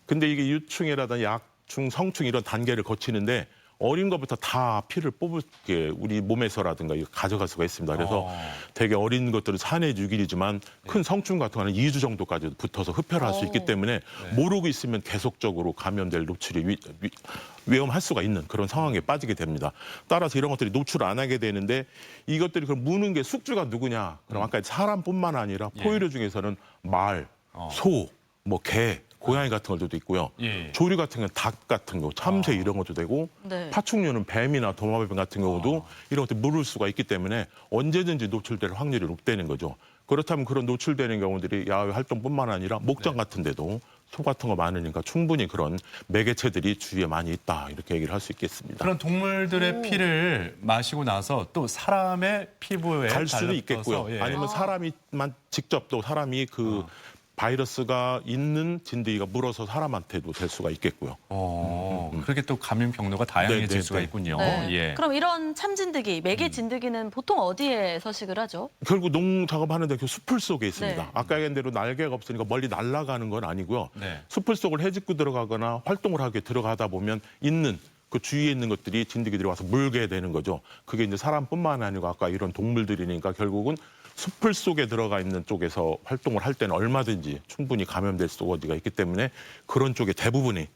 근데 이게 유충이라든지 약충, 성충 이런 단계를 거치는데 어린 것부터 다 피를 뽑을 게 우리 몸에서라든가 이거 가져갈 수가 있습니다. 그래서 되게 어린 것들은 4-6일이지만 큰 성충 같은 거는 2주 정도까지 붙어서 흡혈할 수 있기 때문에 모르고 있으면 계속적으로 감염될 노출이 위험할 수가 있는 그런 상황에 빠지게 됩니다. 따라서 이런 것들이 노출을 안 하게 되는데 이것들이 그럼 무는 게 숙주가 누구냐? 그럼 아까 사람뿐만 아니라 포유류 중에서는 말, 소, 뭐 개, 고양이 같은 것들도 있고요. 예. 조류 같은 경우는 닭 같은 거, 참새 이런 것도 되고 네. 파충류는 뱀이나 도마뱀 같은 경우도 이런 것들 물을 수가 있기 때문에 언제든지 노출될 확률이 높다는 거죠. 그렇다면 그런 노출되는 경우들이 야외 활동뿐만 아니라 목장 같은 데도 소 같은 거 많으니까 충분히 그런 매개체들이 주위에 많이 있다 이렇게 얘기를 할 수 있겠습니다. 그런 동물들의 피를 마시고 나서 또 사람의 피부에 갈 수도 달라붙어서, 있겠고요. 예. 아니면 사람이만 직접 또 사람이 그 바이러스가 있는 진드기가 물어서 사람한테도 될 수가 있겠고요. 그렇게 또 감염 경로가 다양해질 네, 네, 수가 네. 있군요. 네. 예. 그럼 이런 참진드기, 매개 진드기는 보통 어디에 서식을 하죠? 결국 농 작업하는데 그 숲을 속에 있습니다. 네. 아까 얘기한 대로 날개가 없으니까 멀리 날아가는 건 아니고요. 네. 숲을 속을 헤집고 들어가거나 활동을 하게 들어가다 보면 있는 그 주위에 있는 것들이 진드기들이 와서 물게 되는 거죠. 그게 이제 사람뿐만 아니고 아까 이런 동물들이니까 결국은 숲을 속에 들어가 있는 쪽에서 활동을 할 때는 얼마든지 충분히 감염될 수가 있기 때문에 그런 쪽에 대부분이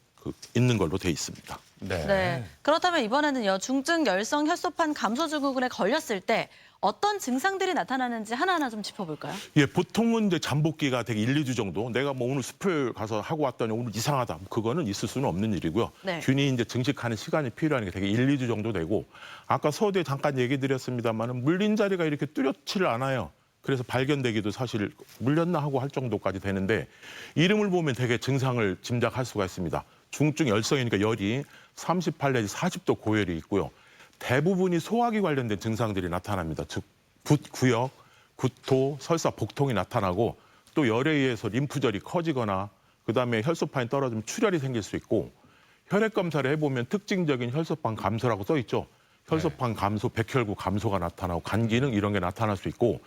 있는 걸로 돼 있습니다. 네. 그렇다면 이번에는요, 중증 열성 혈소판 감소 증후군에 걸렸을 때 어떤 증상들이 나타나는지 하나하나 좀 짚어볼까요? 예, 보통은 이제 잠복기가 되게 1-2주 정도 내가 뭐 오늘 숲을 가서 하고 왔더니 오늘 이상하다. 그거는 있을 수는 없는 일이고요. 네. 균이 이제 증식하는 시간이 필요한 게 되게 1-2주 정도 되고 아까 서두에 잠깐 얘기 드렸습니다만 물린 자리가 이렇게 뚜렷지를 않아요. 그래서 발견되기도 사실 물렸나 하고 할 정도까지 되는데 이름을 보면 되게 증상을 짐작할 수가 있습니다. 중증 열성이니까 열이 38 내지 40도 고열이 있고요. 대부분이 소화기 관련된 증상들이 나타납니다. 즉 구역, 구토, 설사, 복통이 나타나고 또 열에 의해서 림프절이 커지거나 그다음에 혈소판이 떨어지면 출혈이 생길 수 있고 혈액 검사를 해보면 특징적인 혈소판 감소라고 써 있죠. 혈소판 감소, 백혈구 감소가 나타나고 간 기능 이런 게 나타날 수 있고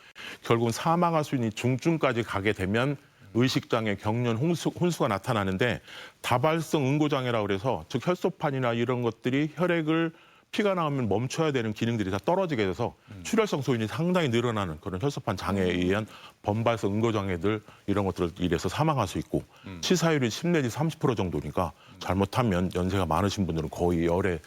결국은 사망할 수 있는 중증까지 가게 되면 의식장애, 경련, 혼수가 나타나는데 다발성 응고장애라고 그래서 즉 혈소판이나 이런 것들이 혈액을 피가 나오면 멈춰야 되는 기능들이 다 떨어지게 돼서 출혈성 소인이 상당히 늘어나는 그런 혈소판 장애에 의한 범발성 응고장애들 이런 것들을 일해서 사망할 수 있고 치사율이 10 내지 30% 정도니까 잘못하면 연세가 많으신 분들은 거의 열에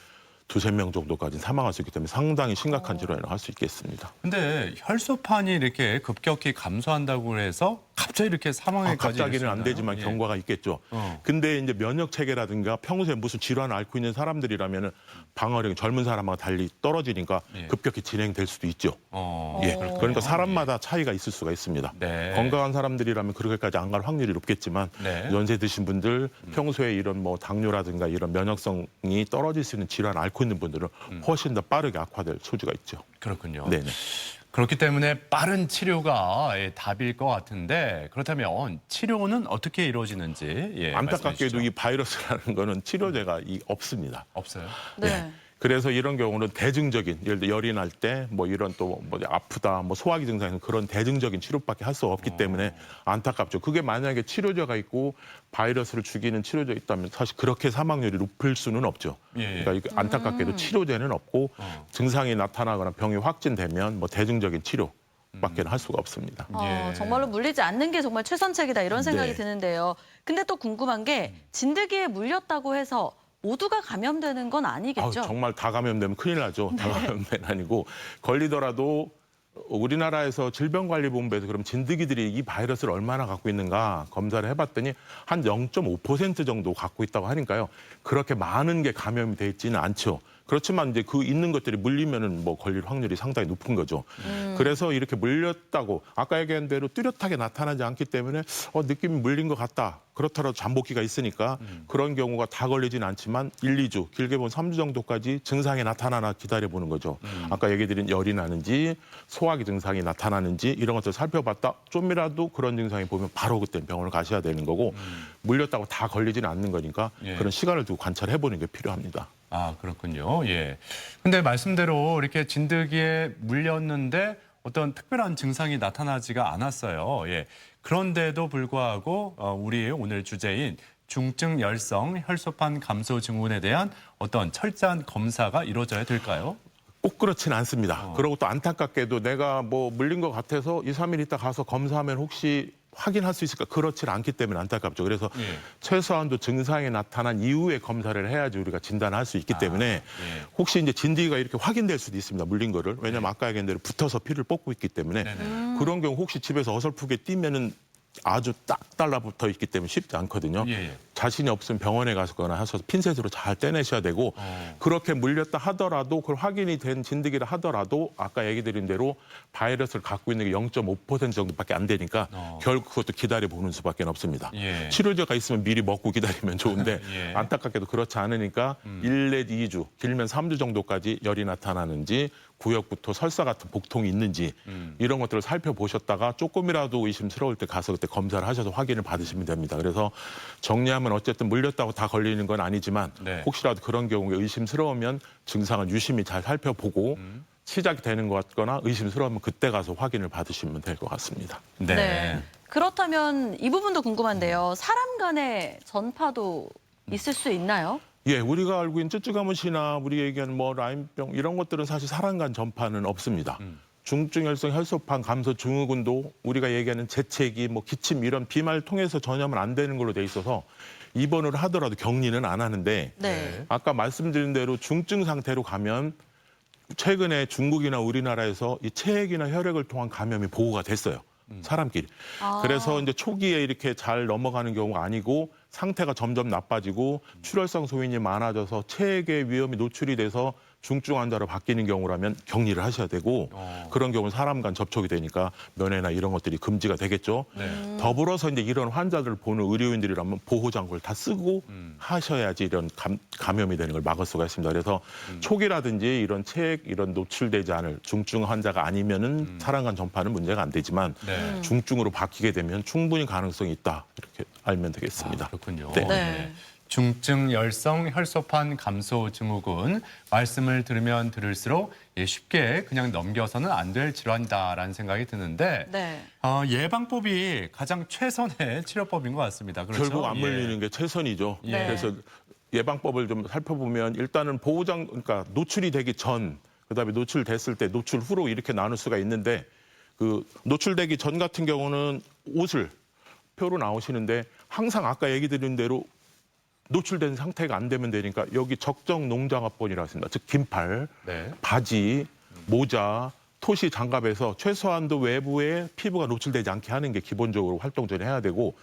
2-3명 정도까지 사망할 수 있기 때문에 상당히 심각한 질환이라고 할 수 있겠습니다. 근데 혈소판이 이렇게 급격히 감소한다고 해서 갑자기 이렇게 사망에까지 갑자기는 안 되지만 경과가 있겠죠. 근데 이제 면역 체계라든가 평소에 무슨 질환을 앓고 있는 사람들이라면 방어력이 젊은 사람하고 달리 떨어지니까 급격히 진행될 수도 있죠. 예. 그러니까 사람마다 차이가 있을 수가 있습니다. 네. 건강한 사람들이라면 그렇게까지 안 갈 확률이 높겠지만 네. 연세 드신 분들 평소에 이런 뭐 당뇨라든가 이런 면역성이 떨어질 수 있는 질환을 앓고 있는 분들은 훨씬 더 빠르게 악화될 소지가 있죠. 그렇군요. 네네. 그렇기 때문에 빠른 치료가 답일 것 같은데 그렇다면 치료는 어떻게 이루어지는지 말씀해 안타깝게도 주시죠. 이 바이러스라는 거는 치료제가 없습니다. 없어요? 네. 그래서 이런 경우는 대증적인 예를 들어 열이 날 때 뭐 이런 또 뭐 아프다 뭐 소화기 증상에는 그런 대증적인 치료밖에 할 수 없기 때문에 안타깝죠. 그게 만약에 치료제가 있고 바이러스를 죽이는 치료제 있다면 사실 그렇게 사망률이 높을 수는 없죠. 예. 그러니까 이게 안타깝게도 치료제는 없고 증상이 나타나거나 병이 확진되면 뭐 대증적인 치료밖에 할 수가 없습니다. 정말로 물리지 않는 게 정말 최선책이다 이런 생각이 네. 드는데요. 근데 또 궁금한 게 진드기에 물렸다고 해서 모두가 감염되는 건 아니겠죠? 정말 다 감염되면 큰일 나죠. 다 감염되는 아니고 걸리더라도 우리나라에서 질병관리본부에서 그럼 진드기들이 이 바이러스를 얼마나 갖고 있는가 검사를 해봤더니 한 0.5% 정도 갖고 있다고 하니까요. 그렇게 많은 게 감염이 돼 있지는 않죠. 그렇지만 이제 그 있는 것들이 물리면은 뭐 걸릴 확률이 상당히 높은 거죠. 그래서 이렇게 물렸다고 아까 얘기한 대로 뚜렷하게 나타나지 않기 때문에 느낌이 물린 것 같다. 그렇더라도 잠복기가 있으니까 그런 경우가 다 걸리진 않지만 1, 2주, 길게 보면 3주 정도까지 증상이 나타나나 기다려보는 거죠. 아까 얘기 드린 열이 나는지 소화기 증상이 나타나는지 이런 것들을 살펴봤다. 좀이라도 그런 증상이 보면 바로 그때 병원을 가셔야 되는 거고 물렸다고 다 걸리지는 않는 거니까 예. 그런 시간을 두고 관찰해보는 게 필요합니다. 아, 그렇군요. 예. 근데 말씀대로 이렇게 진드기에 물렸는데 어떤 특별한 증상이 나타나지가 않았어요. 예. 그런데도 불구하고 우리 오늘 주제인 중증 열성 혈소판 감소 증후군에 대한 어떤 철저한 검사가 이루어져야 될까요? 꼭 그렇지는 않습니다. 그리고 또 안타깝게도 내가 뭐 물린 것 같아서 2, 3일 있다 가서 검사하면 혹시 확인할 수 있을까? 그렇지는 않기 때문에 안타깝죠. 그래서 예. 최소한도 증상이 나타난 이후에 검사를 해야지 우리가 진단할 수 있기 때문에 예. 혹시 이제 진드기가 이렇게 확인될 수도 있습니다. 물린 거를. 왜냐하면 아까 얘기한 대로 붙어서 피를 뽑고 있기 때문에 그런 경우 혹시 집에서 어설프게 뛰면은 아주 딱 달라붙어 있기 때문에 쉽지 않거든요. 예. 자신이 없으면 병원에 가거나 하셔서 핀셋으로 잘 떼내셔야 되고 그렇게 물렸다 하더라도 그걸 확인이 된 진드기라 하더라도 아까 얘기 드린 대로 바이러스를 갖고 있는 게 0.5% 정도밖에 안 되니까 결국 그것도 기다려보는 수밖에 없습니다. 예. 치료제가 있으면 미리 먹고 기다리면 좋은데 예. 안타깝게도 그렇지 않으니까 1 내지 2주, 길면 3주 정도까지 열이 나타나는지 구역부터 설사 같은 복통이 있는지 이런 것들을 살펴보셨다가 조금이라도 의심스러울 때 가서 그때 검사를 하셔서 확인을 받으시면 됩니다. 그래서 정리하면 어쨌든 물렸다고 다 걸리는 건 아니지만 네. 혹시라도 그런 경우에 의심스러우면 증상을 유심히 잘 살펴보고 시작이 되는 것 같거나 의심스러우면 그때 가서 확인을 받으시면 될 것 같습니다. 네. 그렇다면 이 부분도 궁금한데요. 사람 간의 전파도 있을 수 있나요? 예, 우리가 알고 있는 쯔쯔가무시나 우리 얘기하는 뭐 라임병 이런 것들은 사실 사람 간 전파는 없습니다. 중증열성 혈소판 감소 증후군도 우리가 얘기하는 재채기, 뭐 기침 이런 비말 통해서 전염은 안 되는 걸로 돼 있어서 입원을 하더라도 격리는 안 하는데 네. 아까 말씀드린 대로 중증 상태로 가면 최근에 중국이나 우리나라에서 이 체액이나 혈액을 통한 감염이 보고가 됐어요. 사람끼리. 그래서 이제 초기에 이렇게 잘 넘어가는 경우가 아니고 상태가 점점 나빠지고 출혈성 소인이 많아져서 체액의 위험이 노출이 돼서 중증 환자로 바뀌는 경우라면 격리를 하셔야 되고 그런 경우는 사람 간 접촉이 되니까 면회나 이런 것들이 금지가 되겠죠. 더불어서 이제 이런 환자들을 보는 의료인들이라면 보호장구를 다 쓰고 하셔야지 이런 감염이 되는 걸 막을 수가 있습니다. 그래서 초기라든지 이런 체액 이런 노출되지 않을 중증 환자가 아니면은 사람 간 전파는 문제가 안 되지만 중증으로 바뀌게 되면 충분히 가능성이 있다 이렇게 알면 되겠습니다. 그렇군요. 네. 네. 중증 열성 혈소판 감소 증후군 말씀을 들으면 들을수록 쉽게 그냥 넘겨서는 안 될 질환이다라는 생각이 드는데 네. 예방법이 가장 최선의 치료법인 것 같습니다. 그렇죠? 결국 안 물리는 게 최선이죠. 예. 그래서 예방법을 좀 살펴보면 일단은 보호장 그러니까 노출이 되기 전 그다음에 노출됐을 때 노출 후로 이렇게 나눌 수가 있는데 그 노출되기 전 같은 경우는 옷을 표로 나오시는데 항상 아까 얘기 드린 대로 노출된 상태가 안 되면 되니까 여기 적정 농장화본이라고 했습니다. 즉 긴팔, 네. 바지, 모자, 토시, 장갑에서 최소한도 외부에 피부가 노출되지 않게 하는 게 기본적으로 활동 전에 해야 되고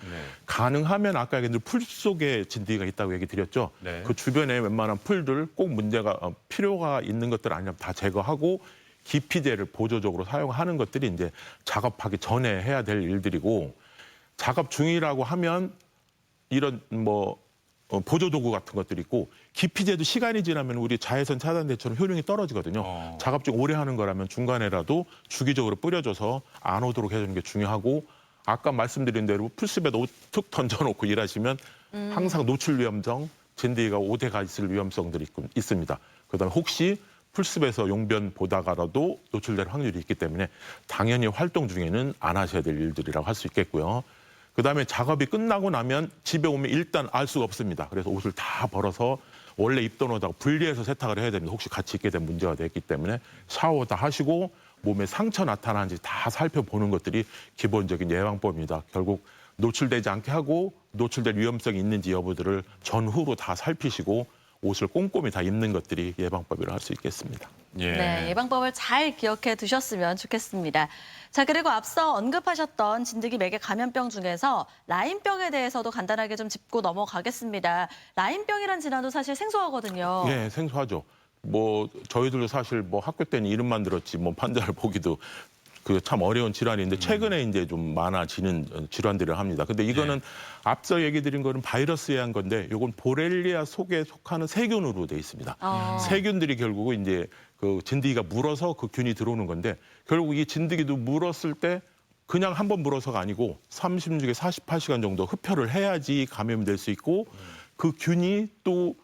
가능하면 아까 얘기한 대로 풀 속에 진드기가 있다고 얘기 드렸죠. 네. 그 주변에 웬만한 풀들 꼭 문제가 필요가 있는 것들 아니면 다 제거하고 기피제를 보조적으로 사용하는 것들이 이제 작업하기 전에 해야 될 일들이고 작업 중이라고 하면 이런 뭐 보조 도구 같은 것들이 있고 기피제도 시간이 지나면 우리 자외선 차단제처럼 효능이 떨어지거든요. 작업 중 오래 하는 거라면 중간에라도 주기적으로 뿌려줘서 안 오도록 해주는 게 중요하고 아까 말씀드린 대로 풀숲에 툭 던져놓고 일하시면 항상 노출 위험성, 진드기가 오대가 있을 위험성들이 있습니다. 그다음에 혹시 풀숲에서 용변 보다가라도 노출될 확률이 있기 때문에 당연히 활동 중에는 안 하셔야 될 일들이라고 할 수 있겠고요. 그다음에 작업이 끝나고 나면 집에 오면 일단 알 수가 없습니다. 그래서 옷을 다 벌어서 원래 입던 옷하고 분리해서 세탁을 해야 됩니다. 혹시 같이 입게 된 문제가 됐기 때문에 샤워 다 하시고 몸에 상처 나타나는지 다 살펴보는 것들이 기본적인 예방법입니다. 결국 노출되지 않게 하고 노출될 위험성이 있는지 여부들을 전후로 다 살피시고 옷을 꼼꼼히 다 입는 것들이 예방법이라 할 수 있겠습니다. 예. 네, 예방법을 잘 기억해 두셨으면 좋겠습니다. 자, 그리고 앞서 언급하셨던 진드기 매개 감염병 중에서 라임병에 대해서도 간단하게 좀 짚고 넘어가겠습니다. 라임병이란 질환도 사실 생소하거든요. 예, 생소하죠. 뭐 저희들도 사실 뭐 학교 때는 이름만 들었지 뭐 환자를 보기도 그 참 어려운 질환인데 최근에 이제 좀 많아지는 질환들을 합니다. 근데 이거는 앞서 얘기 드린 거는 바이러스에 한 건데 요건 보렐리아 속에 속하는 세균으로 돼 있습니다. 세균들이 결국 이제 그 진드기가 물어서 그 균이 들어오는 건데 결국 이 진드기도 물었을 때 그냥 한 번 물어서가 아니고 36에 48시간 정도 흡혈을 해야지 감염이 될 수 있고 그 균이 또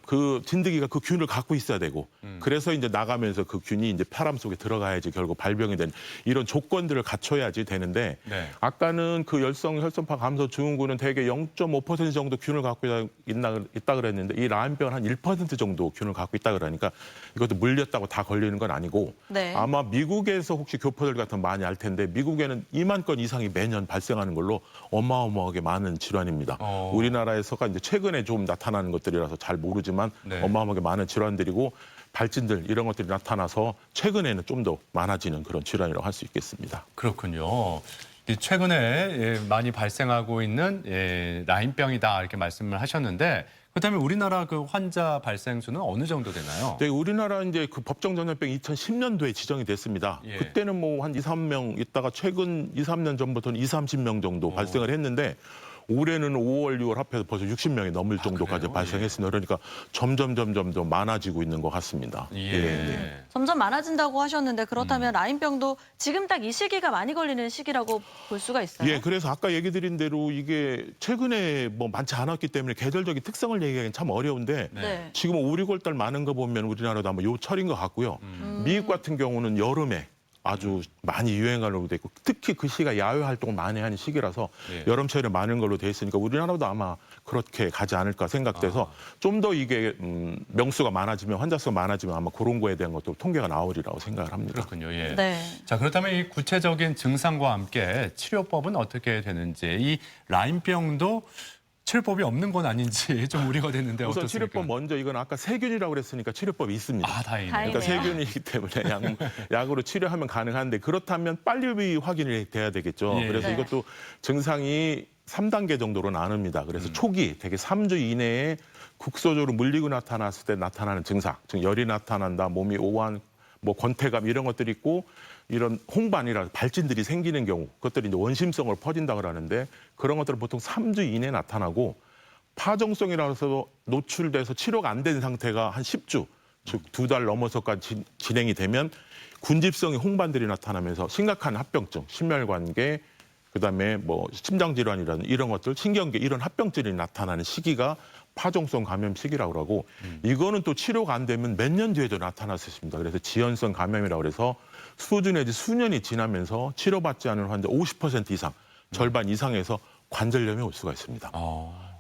그 진드기가 그 균을 갖고 있어야 되고 그래서 이제 나가면서 그 균이 이제 폐람 속에 들어가야지 결국 발병이 되는 이런 조건들을 갖춰야지 되는데 아까는 그 열성 혈소판 감소 증후군은 대개 0.5% 정도 균을 갖고 있다 그랬는데 이 라임병은 한 1% 정도 균을 갖고 있다 그러니까 이것도 물렸다고 다 걸리는 건 아니고 아마 미국에서 혹시 교포들 같은 많이 알 텐데 미국에는 2만 건 이상이 매년 발생하는 걸로 어마어마하게 많은 질환입니다. 우리나라에서가 이제 최근에 좀 나타나는 것들이라서 잘 모르지만 어마어마하게 많은 질환들이고 발진들 이런 것들이 나타나서 최근에는 좀 더 많아지는 그런 질환이라고 할 수 있겠습니다. 그렇군요. 최근에 많이 발생하고 있는 라임병이다 이렇게 말씀을 하셨는데 그렇다면 우리나라 그 환자 발생 수는 어느 정도 되나요? 네, 우리나라 이제 그 법정 전염병 2010년도에 지정이 됐습니다. 그때는 뭐 한 2, 3명 있다가 최근 2, 3년 전부터는 2, 30명 정도 발생을 했는데 올해는 5월, 6월 합해서 벌써 60명이 넘을 정도까지 발생했습니다. 그러니까 점점 더 많아지고 있는 것 같습니다. 점점 많아진다고 하셨는데 그렇다면 라임병도 지금 딱 이 시기가 많이 걸리는 시기라고 볼 수가 있어요? 예, 그래서 아까 얘기 드린 대로 이게 최근에 뭐 많지 않았기 때문에 계절적인 특성을 얘기하기는 참 어려운데 지금 5, 6월 달 많은 거 보면 우리나라도 아마 요 철인 것 같고요. 미국 같은 경우는 여름에 아주 많이 유행하려고 돼 있고 특히 그 시기가 야외 활동을 많이 하는 시기라서 여름철에 많은 걸로 돼 있으니까 우리나라도 아마 그렇게 가지 않을까 생각돼서 좀 더 이게 명수가 많아지면 환자 수가 많아지면 아마 그런 거에 대한 것도 통계가 나오리라고 생각을 합니다. 그렇군요. 자, 그렇다면 이 구체적인 증상과 함께 치료법은 어떻게 되는지 이 라임병도 치료법이 없는 건 아닌지 좀 우려가 됐는데 우선 어떻습니까? 치료법 먼저 이건 아까 세균이라고 그랬으니까 치료법이 있습니다. 아, 다행이네요. 그러니까 세균이기 때문에 약으로 치료하면 가능한데 그렇다면 빨리 확인이 돼야 되겠죠. 그래서 이것도 증상이 3단계 정도로 나눕니다. 그래서 초기 되게 3주 이내에 국소적으로 물리고 나타났을 때 나타나는 증상, 즉 열이 나타난다, 몸이 오한, 뭐 권태감 이런 것들이 있고 이런 홍반이라 발진들이 생기는 경우 그것들이 이제 원심성으로 퍼진다고 하는데 그런 것들은 보통 3주 이내에 나타나고 파종성이라서 노출돼서 치료가 안 된 상태가 한 10주, 즉 2달 넘어서까지 진행이 되면 군집성의 홍반들이 나타나면서 심각한 합병증, 심혈관계, 그다음에 뭐 심장질환이라는 이런 것들, 신경계 이런 합병증이 나타나는 시기가 파종성 감염 시기라고 하고 이거는 또 치료가 안 되면 몇 년 뒤에도 나타날 수 있습니다. 그래서 지연성 감염이라고 해서 수주 내지 수년이 지나면서 치료받지 않은 환자 50% 이상, 절반 이상에서 관절염이 올 수가 있습니다.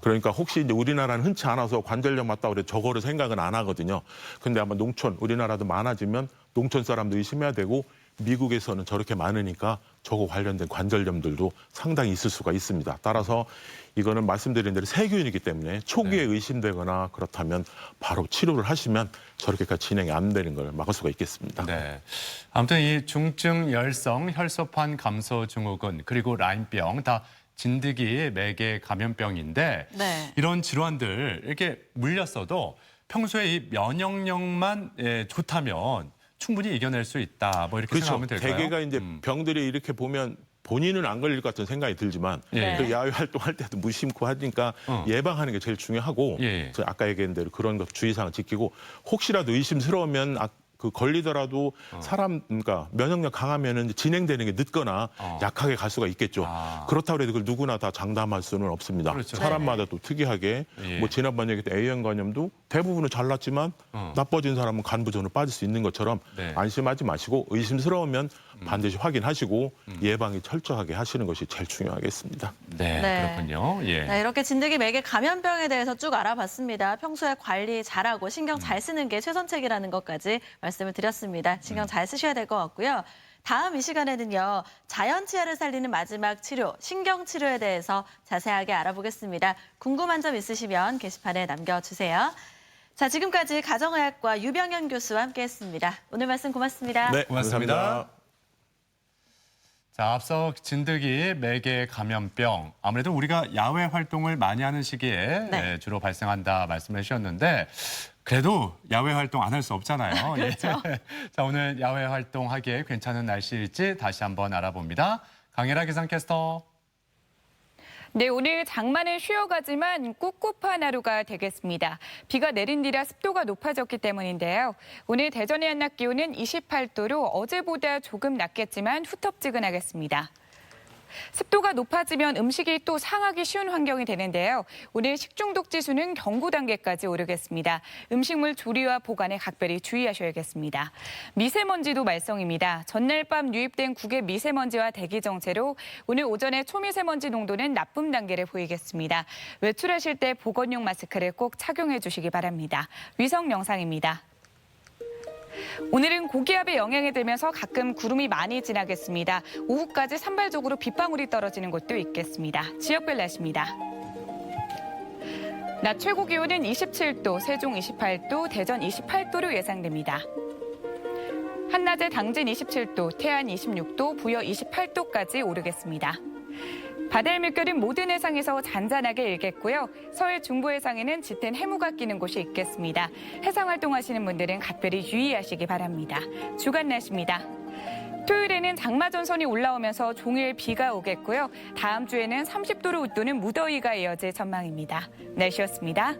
그러니까 혹시 이제 우리나라는 흔치 않아서 관절염 왔다고 그래 저거를 생각은 안 하거든요. 근데 아마 농촌, 우리나라도 많아지면 농촌 사람도 의심해야 되고 미국에서는 저렇게 많으니까 저거 관련된 관절염들도 상당히 있을 수가 있습니다. 따라서 이거는 말씀드린 대로 세균이기 때문에 초기에 의심되거나 그렇다면 바로 치료를 하시면 저렇게까지 진행이 안 되는 걸 막을 수가 있겠습니다. 아무튼 이 중증 열성 혈소판 감소 증후군 그리고 라임병 다 진드기 매개 감염병인데 이런 질환들 이렇게 물렸어도 평소에 이 면역력만 좋다면 충분히 이겨낼 수 있다. 뭐 이렇게 생각하면 될까요? 대개가 이제 병들이 이렇게 보면 본인은 안 걸릴 것 같은 생각이 들지만 그 야외 활동할 때도 무심코 하니까 예방하는 게 제일 중요하고 아까 얘기한 대로 그런 것 주의사항 지키고 혹시라도 의심스러우면 그 걸리더라도 사람 그러니까 면역력 강하면은 진행되는 게 늦거나 약하게 갈 수가 있겠죠. 그렇다고 해도 그걸 누구나 다 장담할 수는 없습니다. 사람마다 또 특이하게 뭐 지난번 얘기했던 A형 간염도 대부분은 잘 낫지만 나빠진 사람은 간부전으로 빠질 수 있는 것처럼 안심하지 마시고 의심스러우면 반드시 확인하시고 예방이 철저하게 하시는 것이 제일 중요하겠습니다. 그렇군요. 이렇게 진드기 매개 감염병에 대해서 쭉 알아봤습니다. 평소에 관리 잘하고 신경 잘 쓰는 게 최선책이라는 것까지 말씀을 드렸습니다. 신경 잘 쓰셔야 될 것 같고요. 다음 이 시간에는요. 자연 치아를 살리는 마지막 치료, 신경치료에 대해서 자세하게 알아보겠습니다. 궁금한 점 있으시면 게시판에 남겨주세요. 자, 지금까지 가정의학과 유병현 교수와 함께했습니다. 오늘 말씀 고맙습니다. 네, 고맙습니다. 자, 앞서 진드기 매개 감염병, 아무래도 우리가 야외 활동을 많이 하는 시기에 주로 발생한다 말씀해 주셨는데 그래도 야외 활동 안 할 수 없잖아요. 그렇죠. 예. 자, 오늘 야외 활동하기에 괜찮은 날씨일지 다시 한번 알아봅니다. 강혜라 기상캐스터. 네, 오늘 장마는 쉬어가지만 꿉꿉한 하루가 되겠습니다. 비가 내린 뒤라 습도가 높아졌기 때문인데요. 오늘 대전의 한낮 기온은 28도로 어제보다 조금 낮겠지만 후텁지근하겠습니다. 습도가 높아지면 음식이 또 상하기 쉬운 환경이 되는데요. 오늘 식중독 지수는 경고 단계까지 오르겠습니다. 음식물 조리와 보관에 각별히 주의하셔야겠습니다. 미세먼지도 말썽입니다. 전날 밤 유입된 국외 미세먼지와 대기 정체로 오늘 오전에 초미세먼지 농도는 나쁨 단계를 보이겠습니다. 외출하실 때 보건용 마스크를 꼭 착용해 주시기 바랍니다. 위성 영상입니다. 오늘은 고기압의 영향이 들면서 가끔 구름이 많이 지나겠습니다. 오후까지 산발적으로 빗방울이 떨어지는 곳도 있겠습니다. 지역별 날씨입니다. 낮 최고 기온은 27도, 세종 28도, 대전 28도로 예상됩니다. 한낮에 당진 27도, 태안 26도, 부여 28도까지 오르겠습니다. 바다의 물결은 모든 해상에서 잔잔하게 일겠고요. 서해 중부 해상에는 짙은 해무가 끼는 곳이 있겠습니다. 해상 활동하시는 분들은 각별히 유의하시기 바랍니다. 주간 날씨입니다. 토요일에는 장마 전선이 올라오면서 종일 비가 오겠고요. 다음 주에는 30도를 웃도는 무더위가 이어질 전망입니다. 날씨였습니다.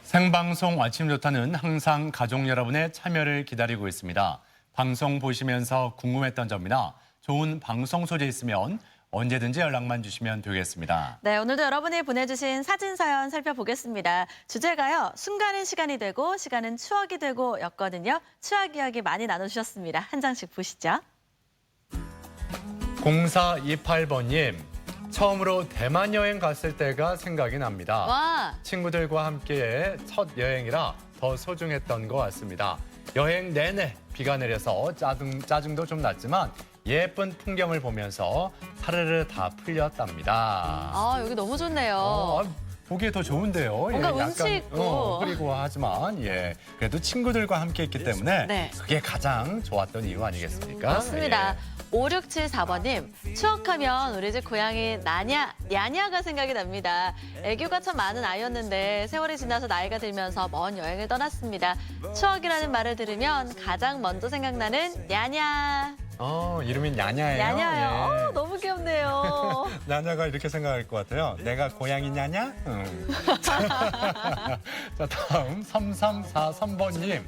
생방송 아침 좋다는 항상 가족 여러분의 참여를 기다리고 있습니다. 방송 보시면서 궁금했던 점이나 좋은 방송 소재 있으면 언제든지 연락만 주시면 되겠습니다. 네, 오늘도 여러분이 보내주신 사진 사연 살펴보겠습니다. 주제가요. 순간은 시간이 되고 시간은 추억이 되고 였거든요. 추억 이야기 많이 나눠주셨습니다. 한 장씩 보시죠. 0428번님. 처음으로 대만 여행 갔을 때가 생각이 납니다. 와. 친구들과 함께 첫 여행이라 더 소중했던 것 같습니다. 여행 내내 비가 내려서 짜증도 좀 났지만 예쁜 풍경을 보면서 사르르 다 풀렸답니다. 아, 여기 너무 좋네요. 보기에 더 좋은데요. 뭔가 약간, 운치 있고. 흐리고 하지만 그래도 친구들과 함께 했기 때문에 네. 그게 가장 좋았던 이유 아니겠습니까? 맞습니다. 예. 5674번님, 추억하면 우리 집 고양이 냐냐가 생각이 납니다. 애교가 참 많은 아이였는데 세월이 지나서 나이가 들면서 먼 여행을 떠났습니다. 추억이라는 말을 들으면 가장 먼저 생각나는 냐냐. 이름이 냐냐예요. 냐냐요. 예. 너무 귀엽네요. 냐냐가 이렇게 생각할 것 같아요. 내가 고양이 냐냐? 자, 다음 3343번님.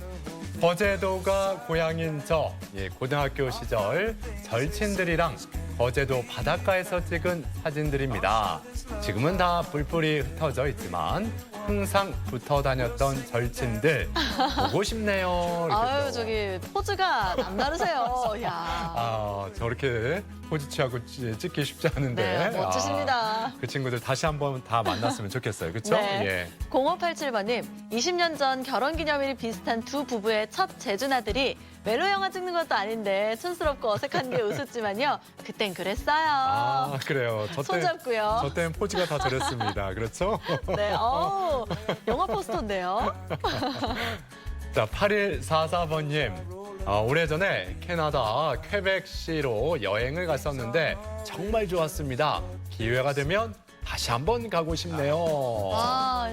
거제도가 고향인 저, 고등학교 시절 절친들이랑 거제도 바닷가에서 찍은 사진들입니다. 지금은 다 뿔뿔이 흩어져 있지만 항상 붙어 다녔던 절친들 보고 싶네요. 아유, 저기 포즈가 남다르세요. 야. 저렇게 포즈 취하고 찍기 쉽지 않은데. 네, 멋지십니다. 그 친구들 다시 한번 다 만났으면 좋겠어요. 그렇죠? 네. 예. 0587번님, 20년 전 결혼기념일이 비슷한 두 부부의 첫 재준아들이 멜로 영화 찍는 것도 아닌데 촌스럽고 어색한 게 우습지만요. 그땐 그랬어요. 그래요. 손잡고요. 저 때는 포즈가 다 저랬습니다. 그렇죠? 네, 영화 포스터인데요. 자, 8144번님. 오래전에 캐나다 퀘벡시로 여행을 갔었는데 정말 좋았습니다. 기회가 되면 다시 한번 가고 싶네요.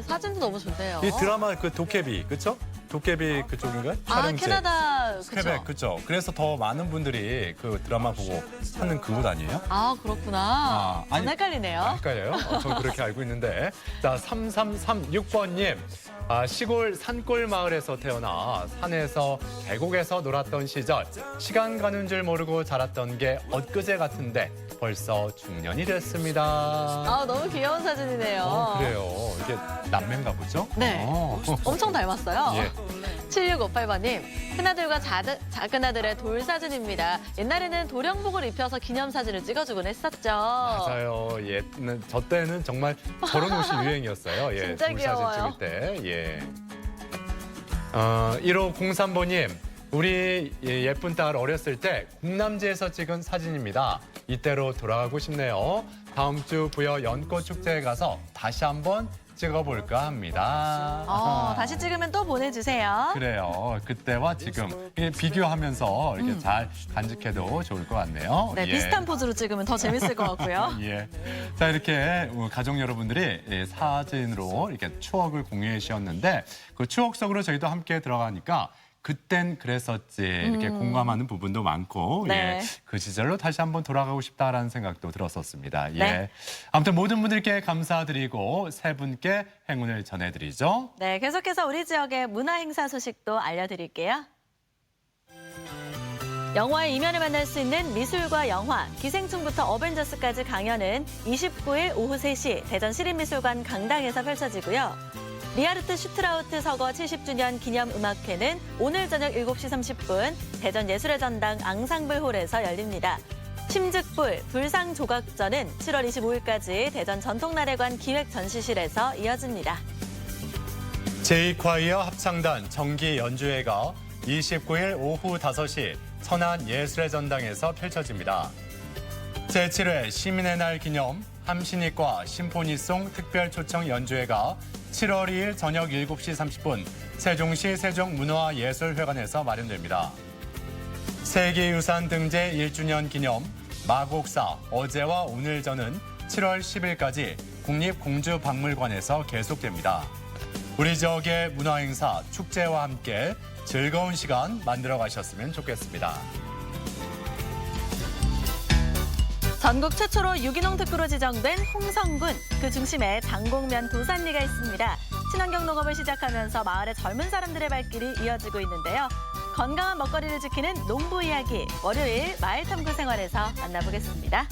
사진도 너무 좋네요. 이 드라마 그 도깨비, 그렇죠? 도깨비 그쪽인가요? 촬영지. 캐나다, 그쵸? 퀘벡, 그렇죠. 그래서 더 많은 분들이 그 드라마 보고 찾는 그곳 아니에요? 그렇구나. 아니, 헷갈리네요. 헷갈려요? 전 그렇게 알고 있는데. 자, 3336번님. 시골 산골 마을에서 태어나 산에서 계곡에서 놀았던 시절. 시간 가는 줄 모르고 자랐던 게 엊그제 같은데 벌써 중년이 됐습니다. 너무 귀여운 사진이네요. 그래요. 이게 남매인가 보죠? 네. 엄청 닮았어요. 예. 7658번님, 큰아들과 작은 아들의 돌 사진입니다. 옛날에는 도령복을 입혀서 기념사진을 찍어주곤 했었죠. 맞아요. 저 때는 정말 저런 옷이 유행이었어요. 진짜 돌 귀여워요. 사진 찍을 때. 예. 1503번님, 우리 예쁜 딸 어렸을 때 국남지에서 찍은 사진입니다. 이때로 돌아가고 싶네요. 다음 주 부여 연꽃 축제에 가서 다시 한번 찍어볼까 합니다. 다시 찍으면 또 보내주세요. 그래요. 그때와 지금 이게 비교하면서 이렇게 잘 간직해도 좋을 것 같네요. 네, 예. 비슷한 포즈로 찍으면 더 재밌을 것 같고요. 예. 자, 이렇게 가족 여러분들이 사진으로 이렇게 추억을 공유해 주셨는데 그 추억 속으로 저희도 함께 들어가니까 그땐 그랬었지 이렇게 공감하는 부분도 많고 네. 예, 그 시절로 다시 한번 돌아가고 싶다라는 생각도 들었었습니다. 예. 네. 아무튼 모든 분들께 감사드리고 세 분께 행운을 전해드리죠. 네, 계속해서 우리 지역의 문화 행사 소식도 알려드릴게요. 영화의 이면을 만날 수 있는 미술과 영화, 기생충부터 어벤져스까지 강연은 29일 오후 3시 대전 시립미술관 강당에서 펼쳐지고요. 리하르트 슈트라우트 서거 70주년 기념음악회는 오늘 저녁 7시 30분 대전 예술의 전당 앙상블홀에서 열립니다. 심즉불, 불상조각전은 7월 25일까지 대전 전통나래관 기획전시실에서 이어집니다. 제2콰이어 합창단 정기 연주회가 29일 오후 5시 천안 예술의 전당에서 펼쳐집니다. 제7회 시민의 날 기념 함신이과 심포니송 특별 초청 연주회가 7월 2일 저녁 7시 30분 세종시 세종문화예술회관에서 마련됩니다. 세계유산 등재 1주년 기념 마곡사 어제와 오늘전은 7월 10일까지 국립공주박물관에서 계속됩니다. 우리 지역의 문화행사, 축제와 함께 즐거운 시간 만들어 가셨으면 좋겠습니다. 전국 최초로 유기농 특구로 지정된 홍성군, 그 중심에 장곡면 도산리가 있습니다. 친환경 농업을 시작하면서 마을의 젊은 사람들의 발길이 이어지고 있는데요. 건강한 먹거리를 지키는 농부 이야기, 월요일 마을 탐구 생활에서 만나보겠습니다.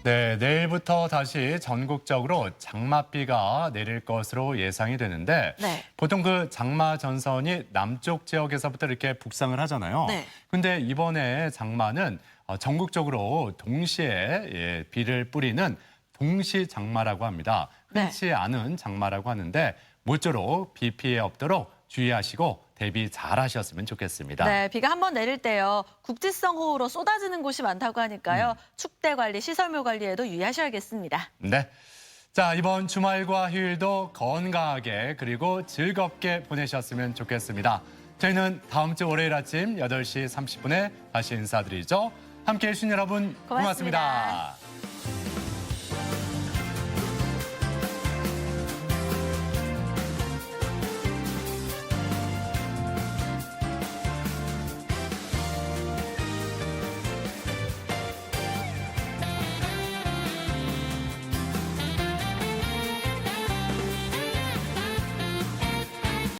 네, 내일부터 다시 전국적으로 장맛비가 내릴 것으로 예상이 되는데 네. 보통 그 장마 전선이 남쪽 지역에서부터 이렇게 북상을 하잖아요. 네. 근데 이번에 장마는 전국적으로 동시에 비를 뿌리는 동시 장마라고 합니다. 흔치 않은 장마라고 하는데 모쪼록 비 피해 없도록 주의하시고 대비 잘 하셨으면 좋겠습니다. 네, 비가 한번 내릴 때요. 국지성 호우로 쏟아지는 곳이 많다고 하니까요. 축대 관리, 시설물 관리에도 유의하셔야겠습니다. 네. 자, 이번 주말과 휴일도 건강하게 그리고 즐겁게 보내셨으면 좋겠습니다. 저희는 다음 주 월요일 아침 8시 30분에 다시 인사드리죠. 함께해 주신 여러분 고맙습니다.